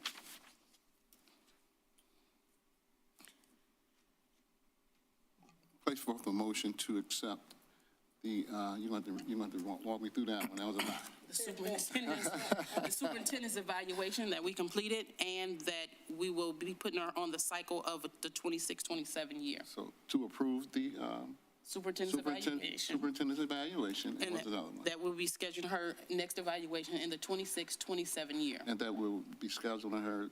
Place forth a motion to accept the, you want to walk me through that one, that was a lot. The superintendent's evaluation that we completed and that we will be putting her on the cycle of the 26-27 year. So to approve the Superintendent's evaluation. superintendent's evaluation, and And what's the other one? that will be scheduling her next evaluation in the 26-27 year. And that will be scheduling her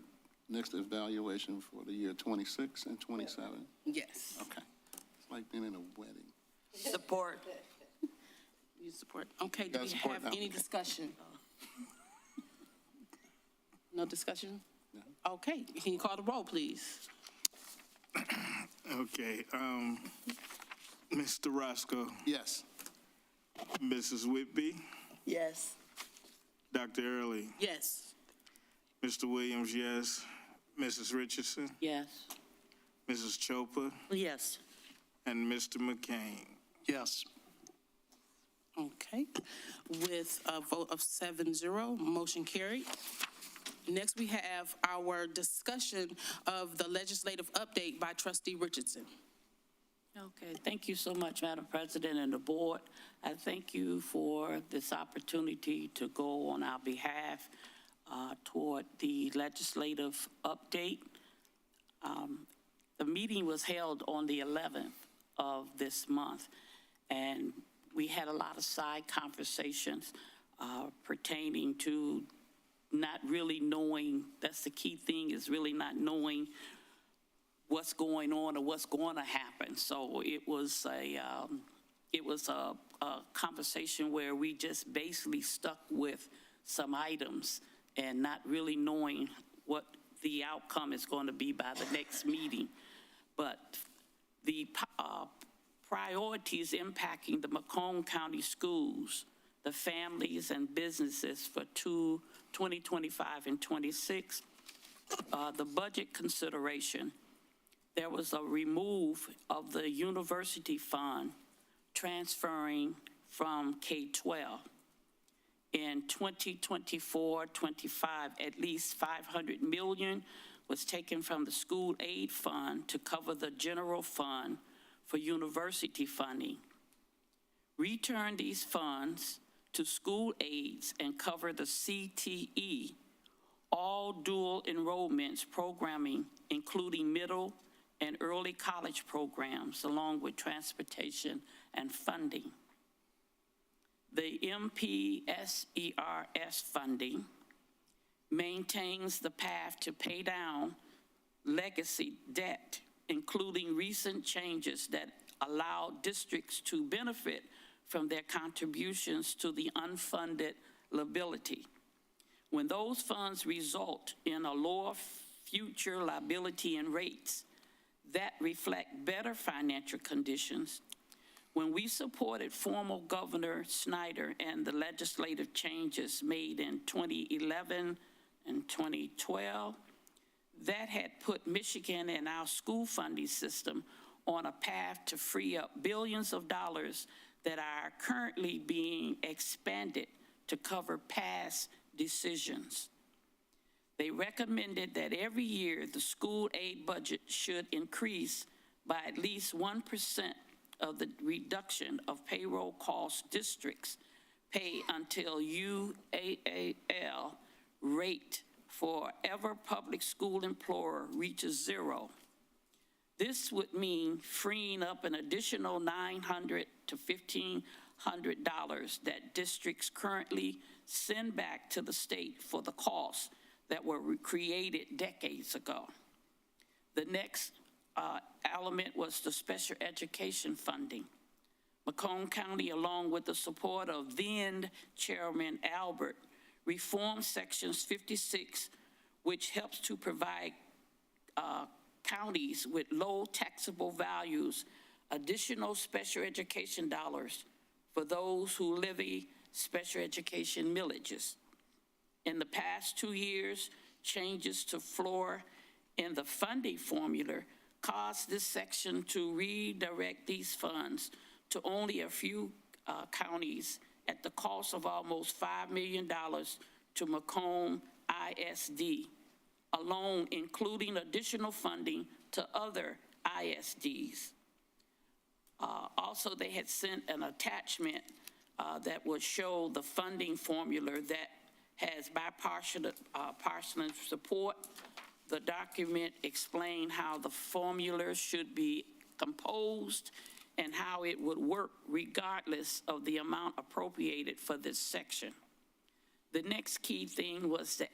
next evaluation for the year 26 and 27. Yes. Okay. It's like being in a wedding. Support. You support. Okay, do Got we support have now. any discussion? No discussion? No. Okay, can you call the roll, please? Okay, Mr. Roscoe, Yes. Mrs. Whitby, Yes. Dr. Early, Yes. Mr. Williams, yes, Mrs. Richardson, Yes. Mrs. Chopra, Yes. and Mr. McCain. Yes. Okay, with a vote of 7-0, motion carried. Next, we have our discussion of the legislative update by Trustee Richardson. Okay, thank you so much, Madam President and the board. I thank you for this opportunity to go on our behalf toward the legislative update. The meeting was held on the 11th of this month, and we had a lot of side conversations pertaining to not really knowing, that's the key thing, is really not knowing what's going on or what's going to happen. So it was a conversation where we just basically stuck with some items and not really knowing what the outcome is going to be by the next meeting. But the priorities impacting the Macomb County schools, the families and businesses for 2025 and 26, the budget consideration, there was a remove of the university fund transferring from K-12. In 2024-25, at least $500 million was taken from the school aid fund to cover the general fund for university funding. Return these funds to school aids and cover the CTE, all dual enrollments programming, including middle and early college programs, along with transportation and funding. The MPSERS funding maintains the path to pay down legacy debt, including recent changes that allow districts to benefit from their contributions to the unfunded liability. When those funds result in a lower future liability and rates that reflect better financial conditions, when we supported former Governor Snyder and the legislative changes made in 2011 and 2012, that had put Michigan and our school funding system on a path to free up billions of dollars that are currently being expanded to cover past decisions. They recommended that every year the school aid budget should increase by at least 1% of the reduction of payroll costs districts pay until UAAL rate for every public school employer reaches zero. This would mean freeing up an additional $900 to $1,500 that districts currently send back to the state for the costs that were created decades ago. The next element was the special education funding. Macomb County, along with the support of then Chairman Albert, reformed sections 56, which helps to provide counties with low taxable values additional special education dollars for those who levy special education millages. In the past 2 years, changes to floor in the funding formula caused this section to redirect these funds to only a few counties at the cost of almost $5 million to Macomb ISD, alone including additional funding to other ISDs. Also, they had sent an attachment that would show the funding formula that has bipartisan support. The document explained how the formula should be composed and how it would work regardless of the amount appropriated for this section. The next key thing was the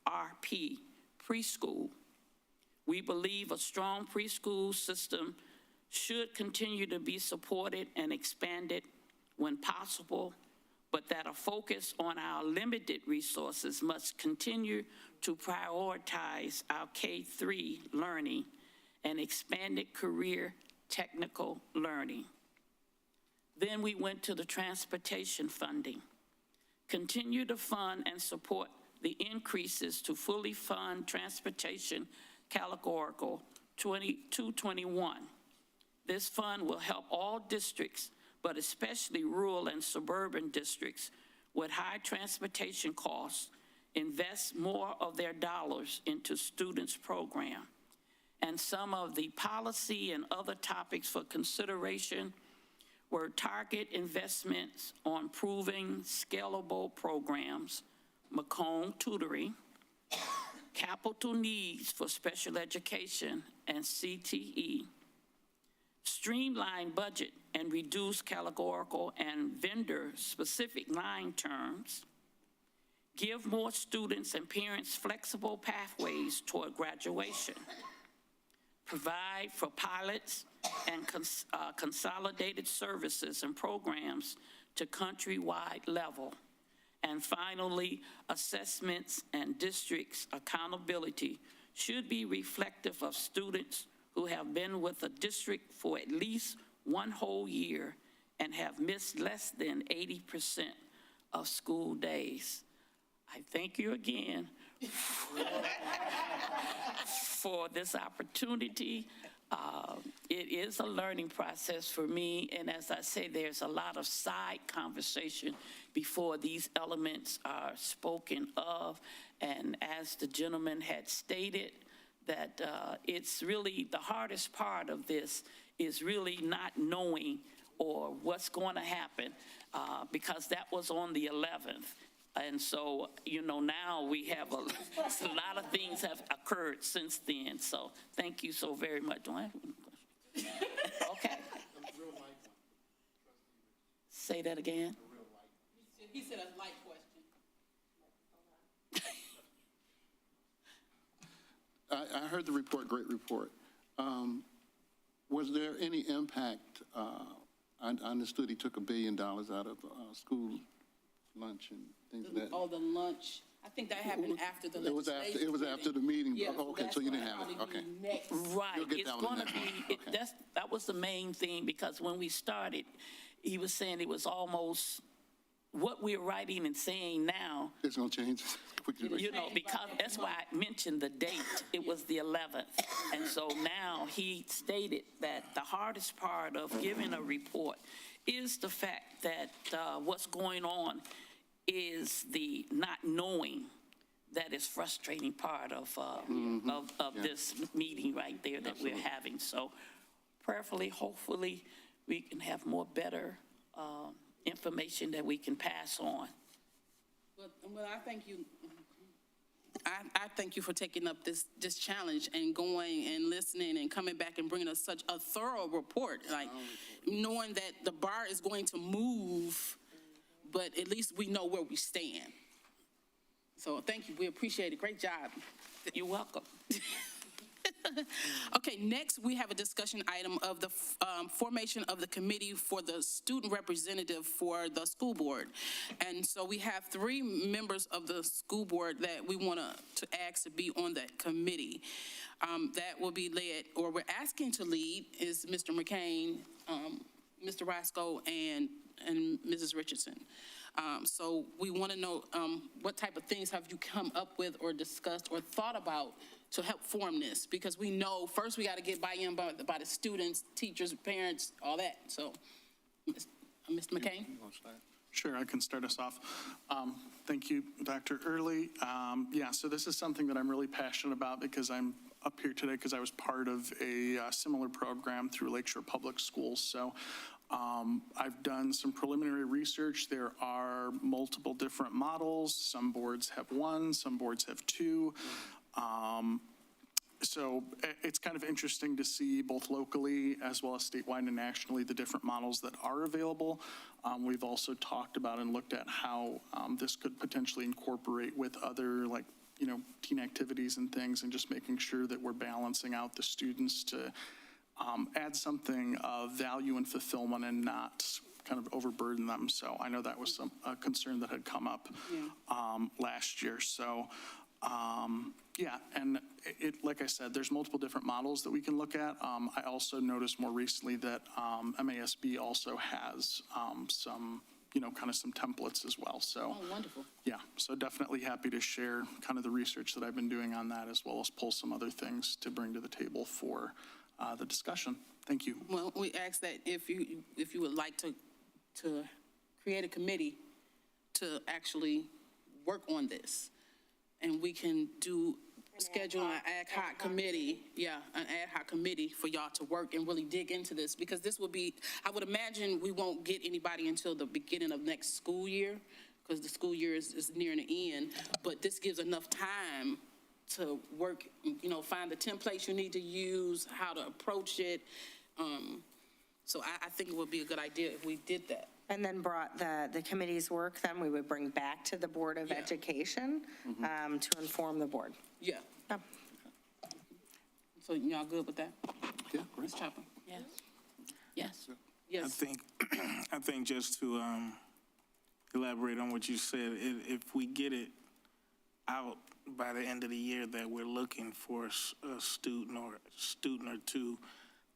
GSRP, preschool. We believe a strong preschool system should continue to be supported and expanded when possible, but that a focus on our limited resources must continue to prioritize our K-3 learning and expanded career technical learning. Then we went to the transportation funding. Continue to fund and support the increases to fully fund transportation categorical 2221. This fund will help all districts, but especially rural and suburban districts with high transportation costs, invest more of their dollars into students' program. And some of the policy and other topics for consideration were target investments on proving scalable programs, Macomb tutoring, capital needs for special education and CTE, streamline budget and reduce categorical and vendor-specific line terms, give more students and parents flexible pathways toward graduation, provide for pilots and consolidated services and programs to countrywide level, and finally, assessments and districts' accountability should be reflective of students who have been with a district for at least one whole year and have missed less than 80% of school days. I thank you again for this opportunity. It is a learning process for me, and as I say, there's a lot of side conversation before these elements are spoken of. And as the gentleman had stated, that it's really the hardest part of this is really not knowing or what's going to happen, because that was on the 11th. And so, you know, now we have a lot of things have occurred since then. So thank you so very much. Do I have one question? Okay. Say that again. He said a light question. I heard the report, great report. Was there any impact? I understood he took $1 billion out of school lunch and things of that. Oh, the lunch. I think that happened after the legislation. It was after the meeting. Yeah, Oh, okay, so you didn't have it. Okay. Right, You'll get it's that one going to next be, one. Okay. that was the main thing, because when we started, he was saying it was almost what we're writing and saying now, It's going to change quickly. you know, because that's why I mentioned the date. It was the 11th. And so now he stated that the hardest part of giving a report is the fact that what's going on is the not knowing. That is frustrating part of this meeting right there that we're having. So prayerfully, hopefully, we can have more better information that we can pass on. Well, I thank you. I thank you for taking up this challenge and going and listening and coming back and bringing us such a thorough report, like knowing that the bar is going to move, but at least we know where we stand. So thank you. We appreciate it. Great job. You're welcome. Okay, next we have a discussion item of the formation of the committee for the student representative for the school board. And so we have 3 members of the school board that we want to ask to be on that committee. That will be led, or we're asking to lead, is Mr. McCain, Mr. Roscoe, and Mrs. Richardson. So we want to know what type of things have you come up with or discussed or thought about to help form this? Because we know first we got to get buy-in by the students, teachers, parents, all that. So, Mr. McCain? Sure, I can start us off. Thank you, Dr. Early. Yeah, so this is something that I'm really passionate about because I'm up here today because I was part of a similar program through Lakeshore Public Schools. So I've done some preliminary research. There are multiple different models. Some boards have 1, some boards have 2. So it's kind of interesting to see both locally as well as statewide and nationally the different models that are available. We've also talked about and looked at how this could potentially incorporate with other, like, you know, teen activities and things, and just making sure that we're balancing out the students to add something of value and fulfillment and not kind of overburden them. So I know that was a concern that had come up last year. So yeah, and it, like I said, there's multiple different models that we can look at. I also noticed more recently that MASB also has some, you know, kind of some templates as well. So, Oh, wonderful. yeah, so definitely happy to share kind of the research that I've been doing on that, as well as pull some other things to bring to the table for the discussion. Thank you. Well, we ask that if you would like to create a committee to actually work on this, and we can do schedule an ad hoc committee, an ad hoc committee for y'all to work and really dig into this, because this will be, I would imagine we won't get anybody until the beginning of next school year, because the school year is nearing the end, but this gives enough time to work, find the templates you need to use, how to approach it. So I think it would be a good idea if we did that. And then brought the committee's work, then we would bring back to the Board of Education to inform the board. Yeah. Yeah. So y'all good with that? Yeah, great. Ms. Chapman? Yes. Yes. Yes. I think just to elaborate on what you said, if we get it out by the end of the year that we're looking for a student or two,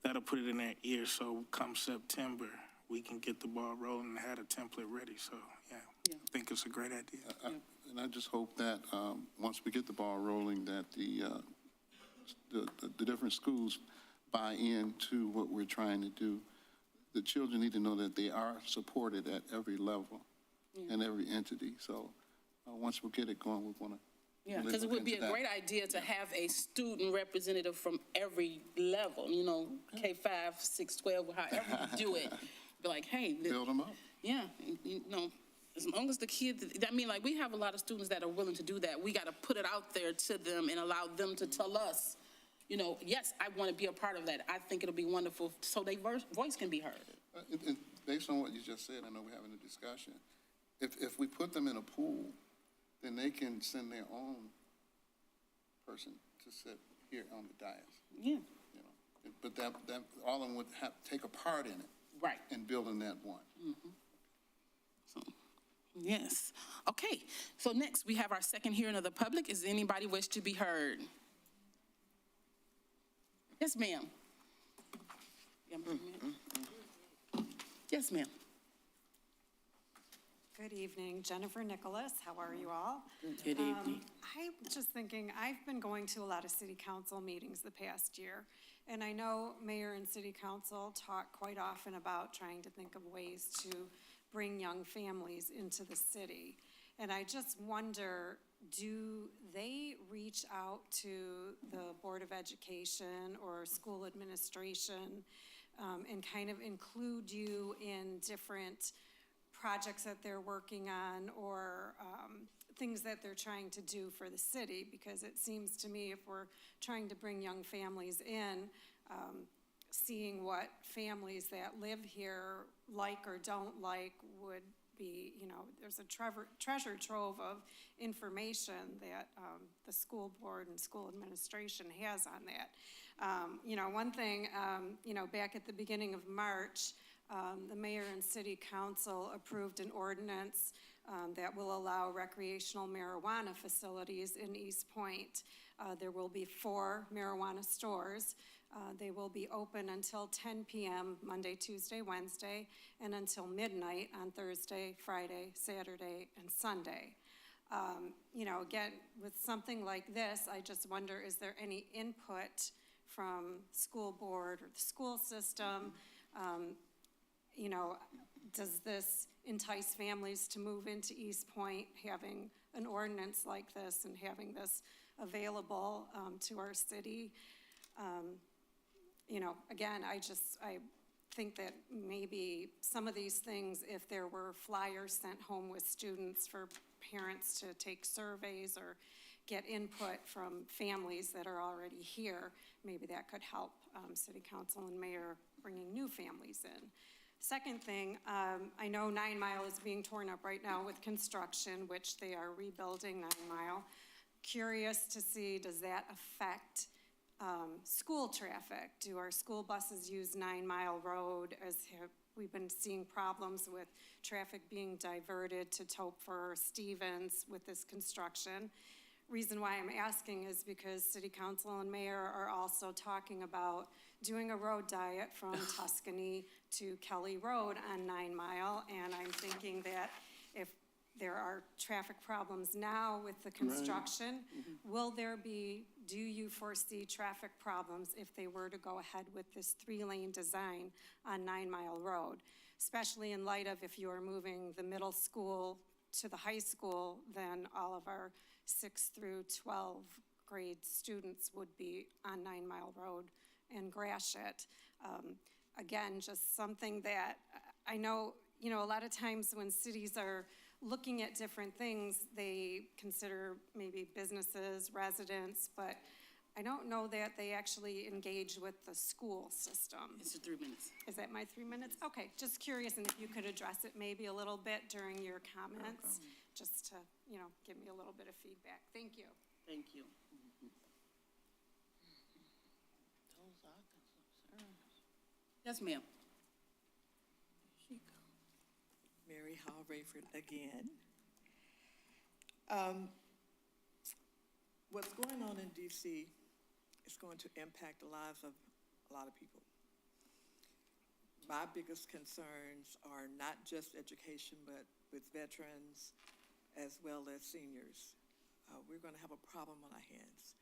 that'll put it in their ear, so come September, we can get the ball rolling and have a template ready. So, yeah, I think it's a great idea. And I just hope that once we get the ball rolling, that the different schools buy into what we're trying to do. The children need to know that they are supported at every level and every entity. So once we get it going, we want to. Yeah, because it would be a great idea to have a student representative from every level, K-5, 6, 12, however you do it. Be like, hey. Build them up. Yeah, as long as the kids, we have a lot of students that are willing to do that. We got to put it out there to them and allow them to tell us, yes, I want to be a part of that. I think it'll be wonderful so their voice can be heard. Based on what you just said, I know we're having a discussion. If we put them in a pool, then they can send their own person to sit here on the dais. Yeah. But that all of them would have to take a part in it. Right. In building that one. So, yes. Okay, so next we have our second hearing of the public. Is anybody wish to be heard? Yes, ma'am. Yes, ma'am. Good evening, Jennifer Nicholas. How are you all? Good evening. I'm just thinking, I've been going to a lot of city council meetings the past year, and I know mayor and city council talk quite often about trying to think of ways to bring young families into the city. And I just wonder, do they reach out to the Board of Education or school administration and kind of include you in different projects that they're working on or things that they're trying to do for the city? Because it seems to me if we're trying to bring young families in, seeing what families that live here like or don't like would be, there's a treasure trove of information that the school board and school administration has on that. One thing, back at the beginning of March, the mayor and city council approved an ordinance that will allow recreational marijuana facilities in East Point. There will be 4 marijuana stores. They will be open until 10 p.m. Monday, Tuesday, Wednesday, and until midnight on Thursday, Friday, Saturday, and Sunday. Again, with something like this, I just wonder, is there any input from school board or the school system? Does this entice families to move into East Point, having an ordinance like this and having this available to our city? Again, I think that maybe some of these things, if there were flyers sent home with students for parents to take surveys or get input from families that are already here, maybe that could help city council and mayor bringing new families in. Second thing, I know 9 Mile is being torn up right now with construction, which they are rebuilding 9 Mile. Curious to see, does that affect school traffic? Do our school buses use 9 Mile Road? We've been seeing problems with traffic being diverted to Topfer or Stevens with this construction. Reason why I'm asking is because city council and mayor are also talking about doing a road diet from Tuscany to Kelly Road on 9 Mile, and I'm thinking that if there are traffic problems now with the construction, do you foresee traffic problems if they were to go ahead with this 3-lane design on 9 Mile Road? Especially in light of if you are moving the middle school to the high school, then all of our 6 through 12 grade students would be on 9 Mile Road and Gratiot. Again, just something that I know, you know, a lot of times when cities are looking at different things, they consider maybe businesses, residents, but I don't know that they actually engage with the school system. It's 3 minutes. Is that my 3 minutes? Okay, just curious, and if you could address it maybe a little bit during your comments, just to, you know, give me a little bit of feedback. Thank you. Thank you. Yes, ma'am. Mary Hall Rayford again. What's going on in DC is going to impact the lives of a lot of people. My biggest concerns are not just education, but with veterans as well as seniors. We're going to have a problem on our hands.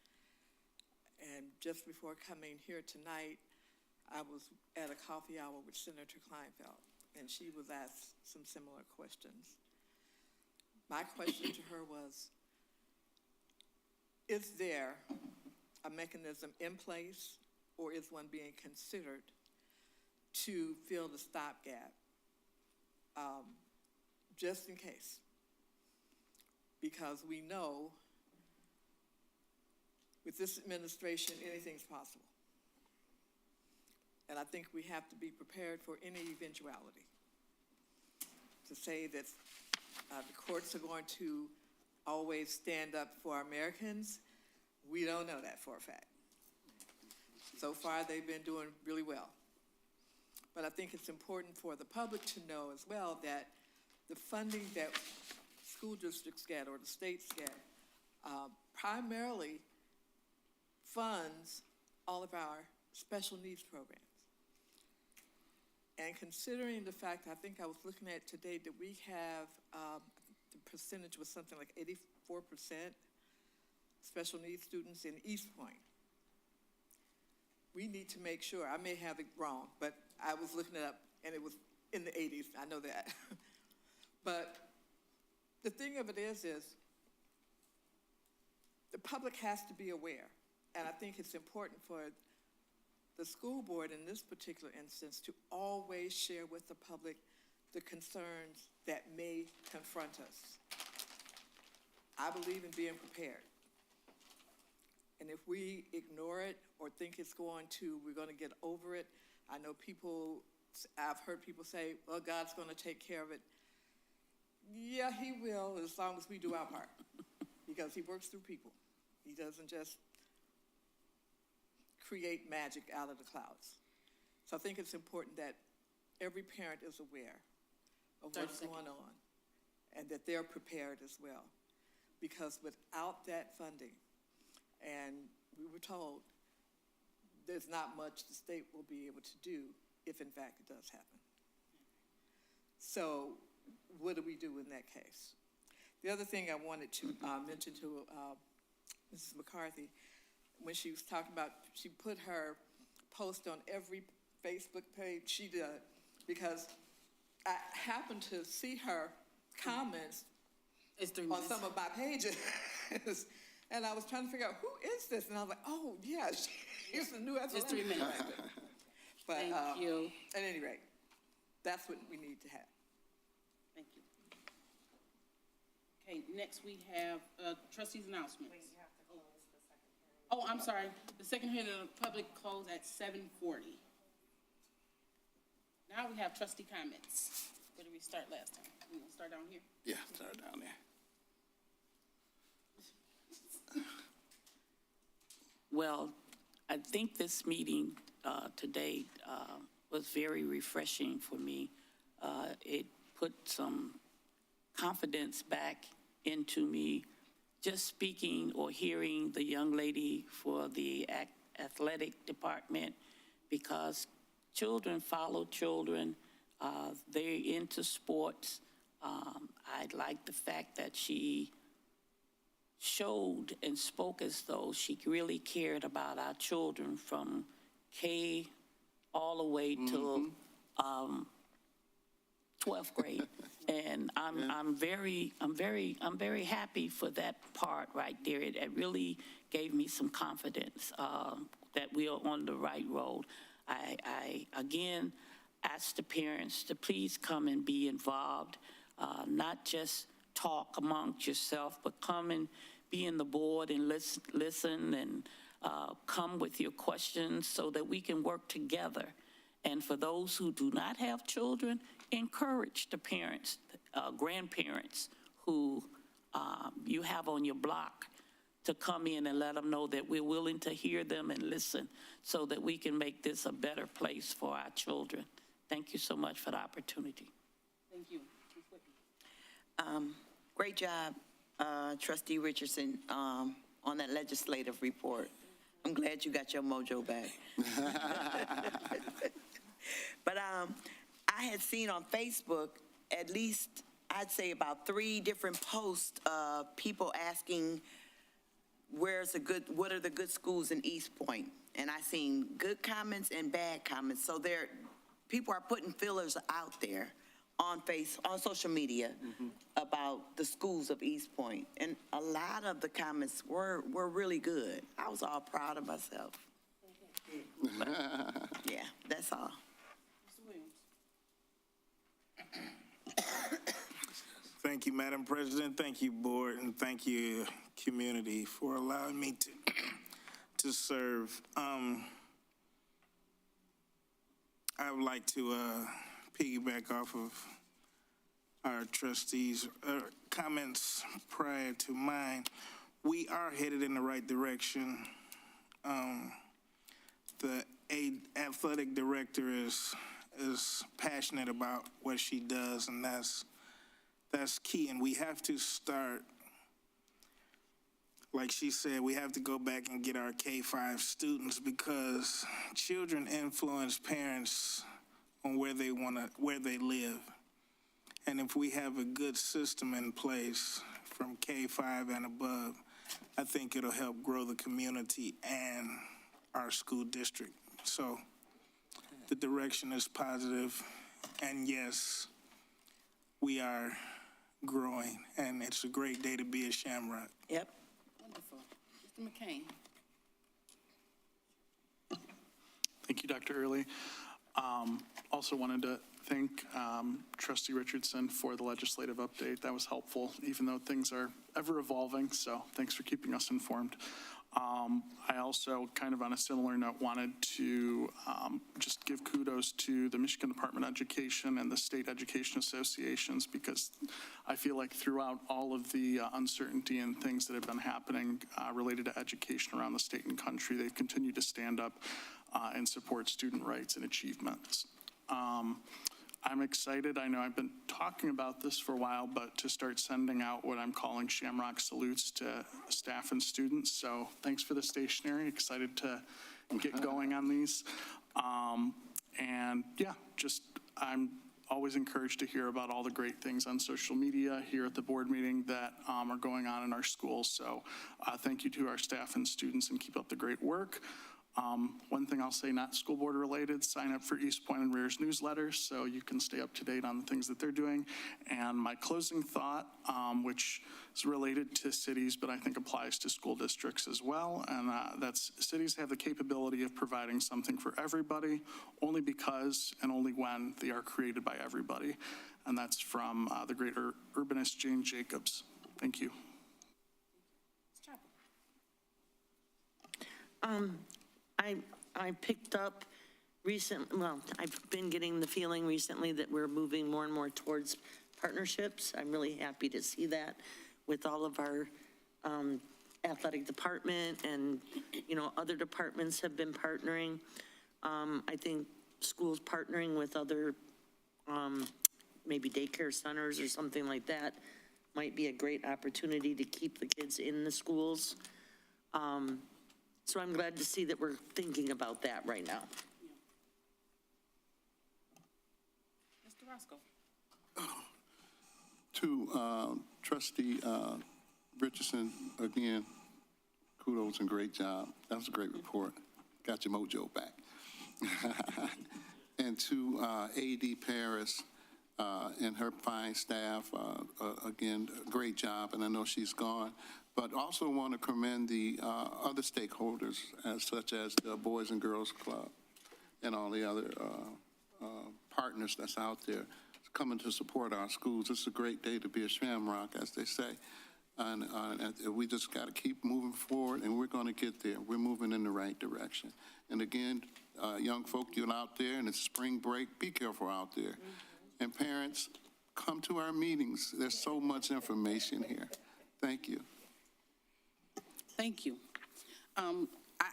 And just before coming here tonight, I was at a coffee hour with Senator Kleinfeld, and she was asked some similar questions. My question to her was, is there a mechanism in place, or is one being considered to fill the stopgap, just in case? Because we know with this administration, anything's possible. And I think we have to be prepared for any eventuality. To say that the courts are going to always stand up for Americans, we don't know that for a fact. So far, they've been doing really well. But I think it's important for the public to know as well that the funding that school districts get or the states get primarily funds all of our special needs programs. And considering the fact, I think I was looking at today that we have, the percentage was something like 84% special needs students in East Point. We need to make sure, I may have it wrong, but I was looking it up and it was in the 80s, I know that. But the thing of it is the public has to be aware. And I think it's important for the school board in this particular instance to always share with the public the concerns that may confront us. I believe in being prepared. And if we ignore it or think we're going to get over it, I know I've heard people say, well, God's going to take care of it. Yeah, he will, as long as we do our part, because he works through people. He doesn't just create magic out of the clouds. So I think it's important that every parent is aware of what's going on and that they're prepared as well. Because without that funding, and we were told there's not much the state will be able to do if in fact it does happen. So what do we do in that case? The other thing I wanted to mention to Mrs. McCarthy, when she was talking about, she put her post on every Facebook page she did, because I happened to see her comments on some of my pages. And I was trying to figure out, who is this? And I was like, oh, yeah, she's the new SLM. It's 3 minutes. But, Thank you. At any rate, that's what we need to have. Thank you. Okay, next we have trustees' announcements. Wait, you have to close the second hearing. Oh, I'm sorry. The second hearing of the public closed at 7:40. Now we have trustee comments. Where did we start last time? We gonna start down here? Yeah, start down there. Well, I think this meeting today was very refreshing for me. It put some confidence back into me just speaking or hearing the young lady for the athletic department, because children follow children. They're into sports. I like the fact that she showed and spoke as though she really cared about our children from K all the way to 12th grade. And I'm very happy for that part right there. It really gave me some confidence that we are on the right road. I again ask the parents to please come and be involved, not just talk amongst yourself, but come and be in the board and listen and come with your questions so that we can work together. And for those who do not have children, encourage the parents, grandparents who you have on your block to come in and let them know that we're willing to hear them and listen so that we can make this a better place for our children. Thank you so much for the opportunity. Thank you. Ms. Whitney. Great job, Trustee Richardson, on that legislative report. I'm glad you got your mojo back. But I had seen on Facebook at least, I'd say about 3 different posts of people asking what are the good schools in East Point? And I seen good comments and bad comments. So people are putting fillers out there on social media about the schools of East Point. And a lot of the comments were really good. I was all proud of myself. Yeah, that's all. Mr. Williams. Thank you, Madam President. Thank you, Board, and thank you, community, for allowing me to serve. I would like to piggyback off of our trustees' comments prior to mine. We are headed in the right direction. The athletic director is passionate about what she does, and that's key. And we have to start, like she said, we have to go back and get our K-5 students, because children influence parents on where they live. And if we have a good system in place from K-5 and above, I think it'll help grow the community and our school district. So the direction is positive, and yes, we are growing, and it's a great day to be at Shamrock. Yep. Wonderful. Mr. McCain. Thank you, Dr. Early. Also wanted to thank Trustee Richardson for the legislative update. That was helpful, even though things are ever evolving, so thanks for keeping us informed. I also, kind of on a similar note, wanted to just give kudos to the Michigan Department of Education and the state education associations, because I feel like throughout all of the uncertainty and things that have been happening related to education around the state and country, they've continued to stand up and support student rights and achievements. I'm excited. I know I've been talking about this for a while, but to start sending out what I'm calling Shamrock salutes to staff and students. So thanks for the stationery. Excited to get going on these. And yeah, I'm always encouraged to hear about all the great things on social media here at the board meeting that are going on in our schools. So thank you to our staff and students, and keep up the great work. One thing I'll say, not school board related, sign up for East Point and Rear's newsletters so you can stay up to date on the things that they're doing. And my closing thought, which is related to cities, but I think applies to school districts as well, and that's cities have the capability of providing something for everybody only because and only when they are created by everybody. And that's from the great urbanist Jane Jacobs. Thank you. I picked up I've been getting the feeling recently that we're moving more and more towards partnerships. I'm really happy to see that with all of our athletic department, and, other departments have been partnering. I think schools partnering with other, maybe daycare centers or something like that might be a great opportunity to keep the kids in the schools. So I'm glad to see that we're thinking about that right now. Mr. Roscoe. To Trustee Richardson, again, kudos and great job. That was a great report. Got your mojo back. And to AD Paris, and her fine staff. Again, great job, and I know she's gone. But also want to commend the other stakeholders, such as the Boys and Girls Club and all the other partners that's out there coming to support our schools. It's a great day to be a Shamrock, as they say. And we just got to keep moving forward, and we're going to get there. We're moving in the right direction. And again, young folk, you're out there, and it's spring break. Be careful out there. And parents, come to our meetings. There's so much information here. Thank you. Thank you.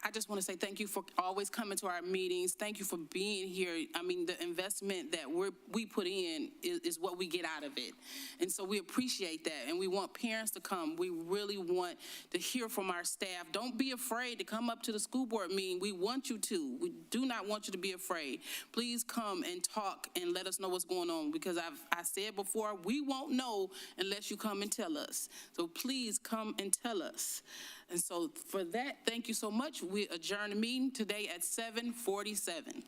I just want to say thank you for always coming to our meetings. Thank you for being here. I mean, the investment that we put in is what we get out of it. And so we appreciate that. And we want parents to come. We really want to hear from our staff. Don't be afraid to come up to the school board meeting. We want you to. We do not want you to be afraid. Please come and talk and let us know what's going on, because I said before, we won't know unless you come and tell us. So please come and tell us. And so for that, thank you so much. We adjourn the meeting today at 7:47.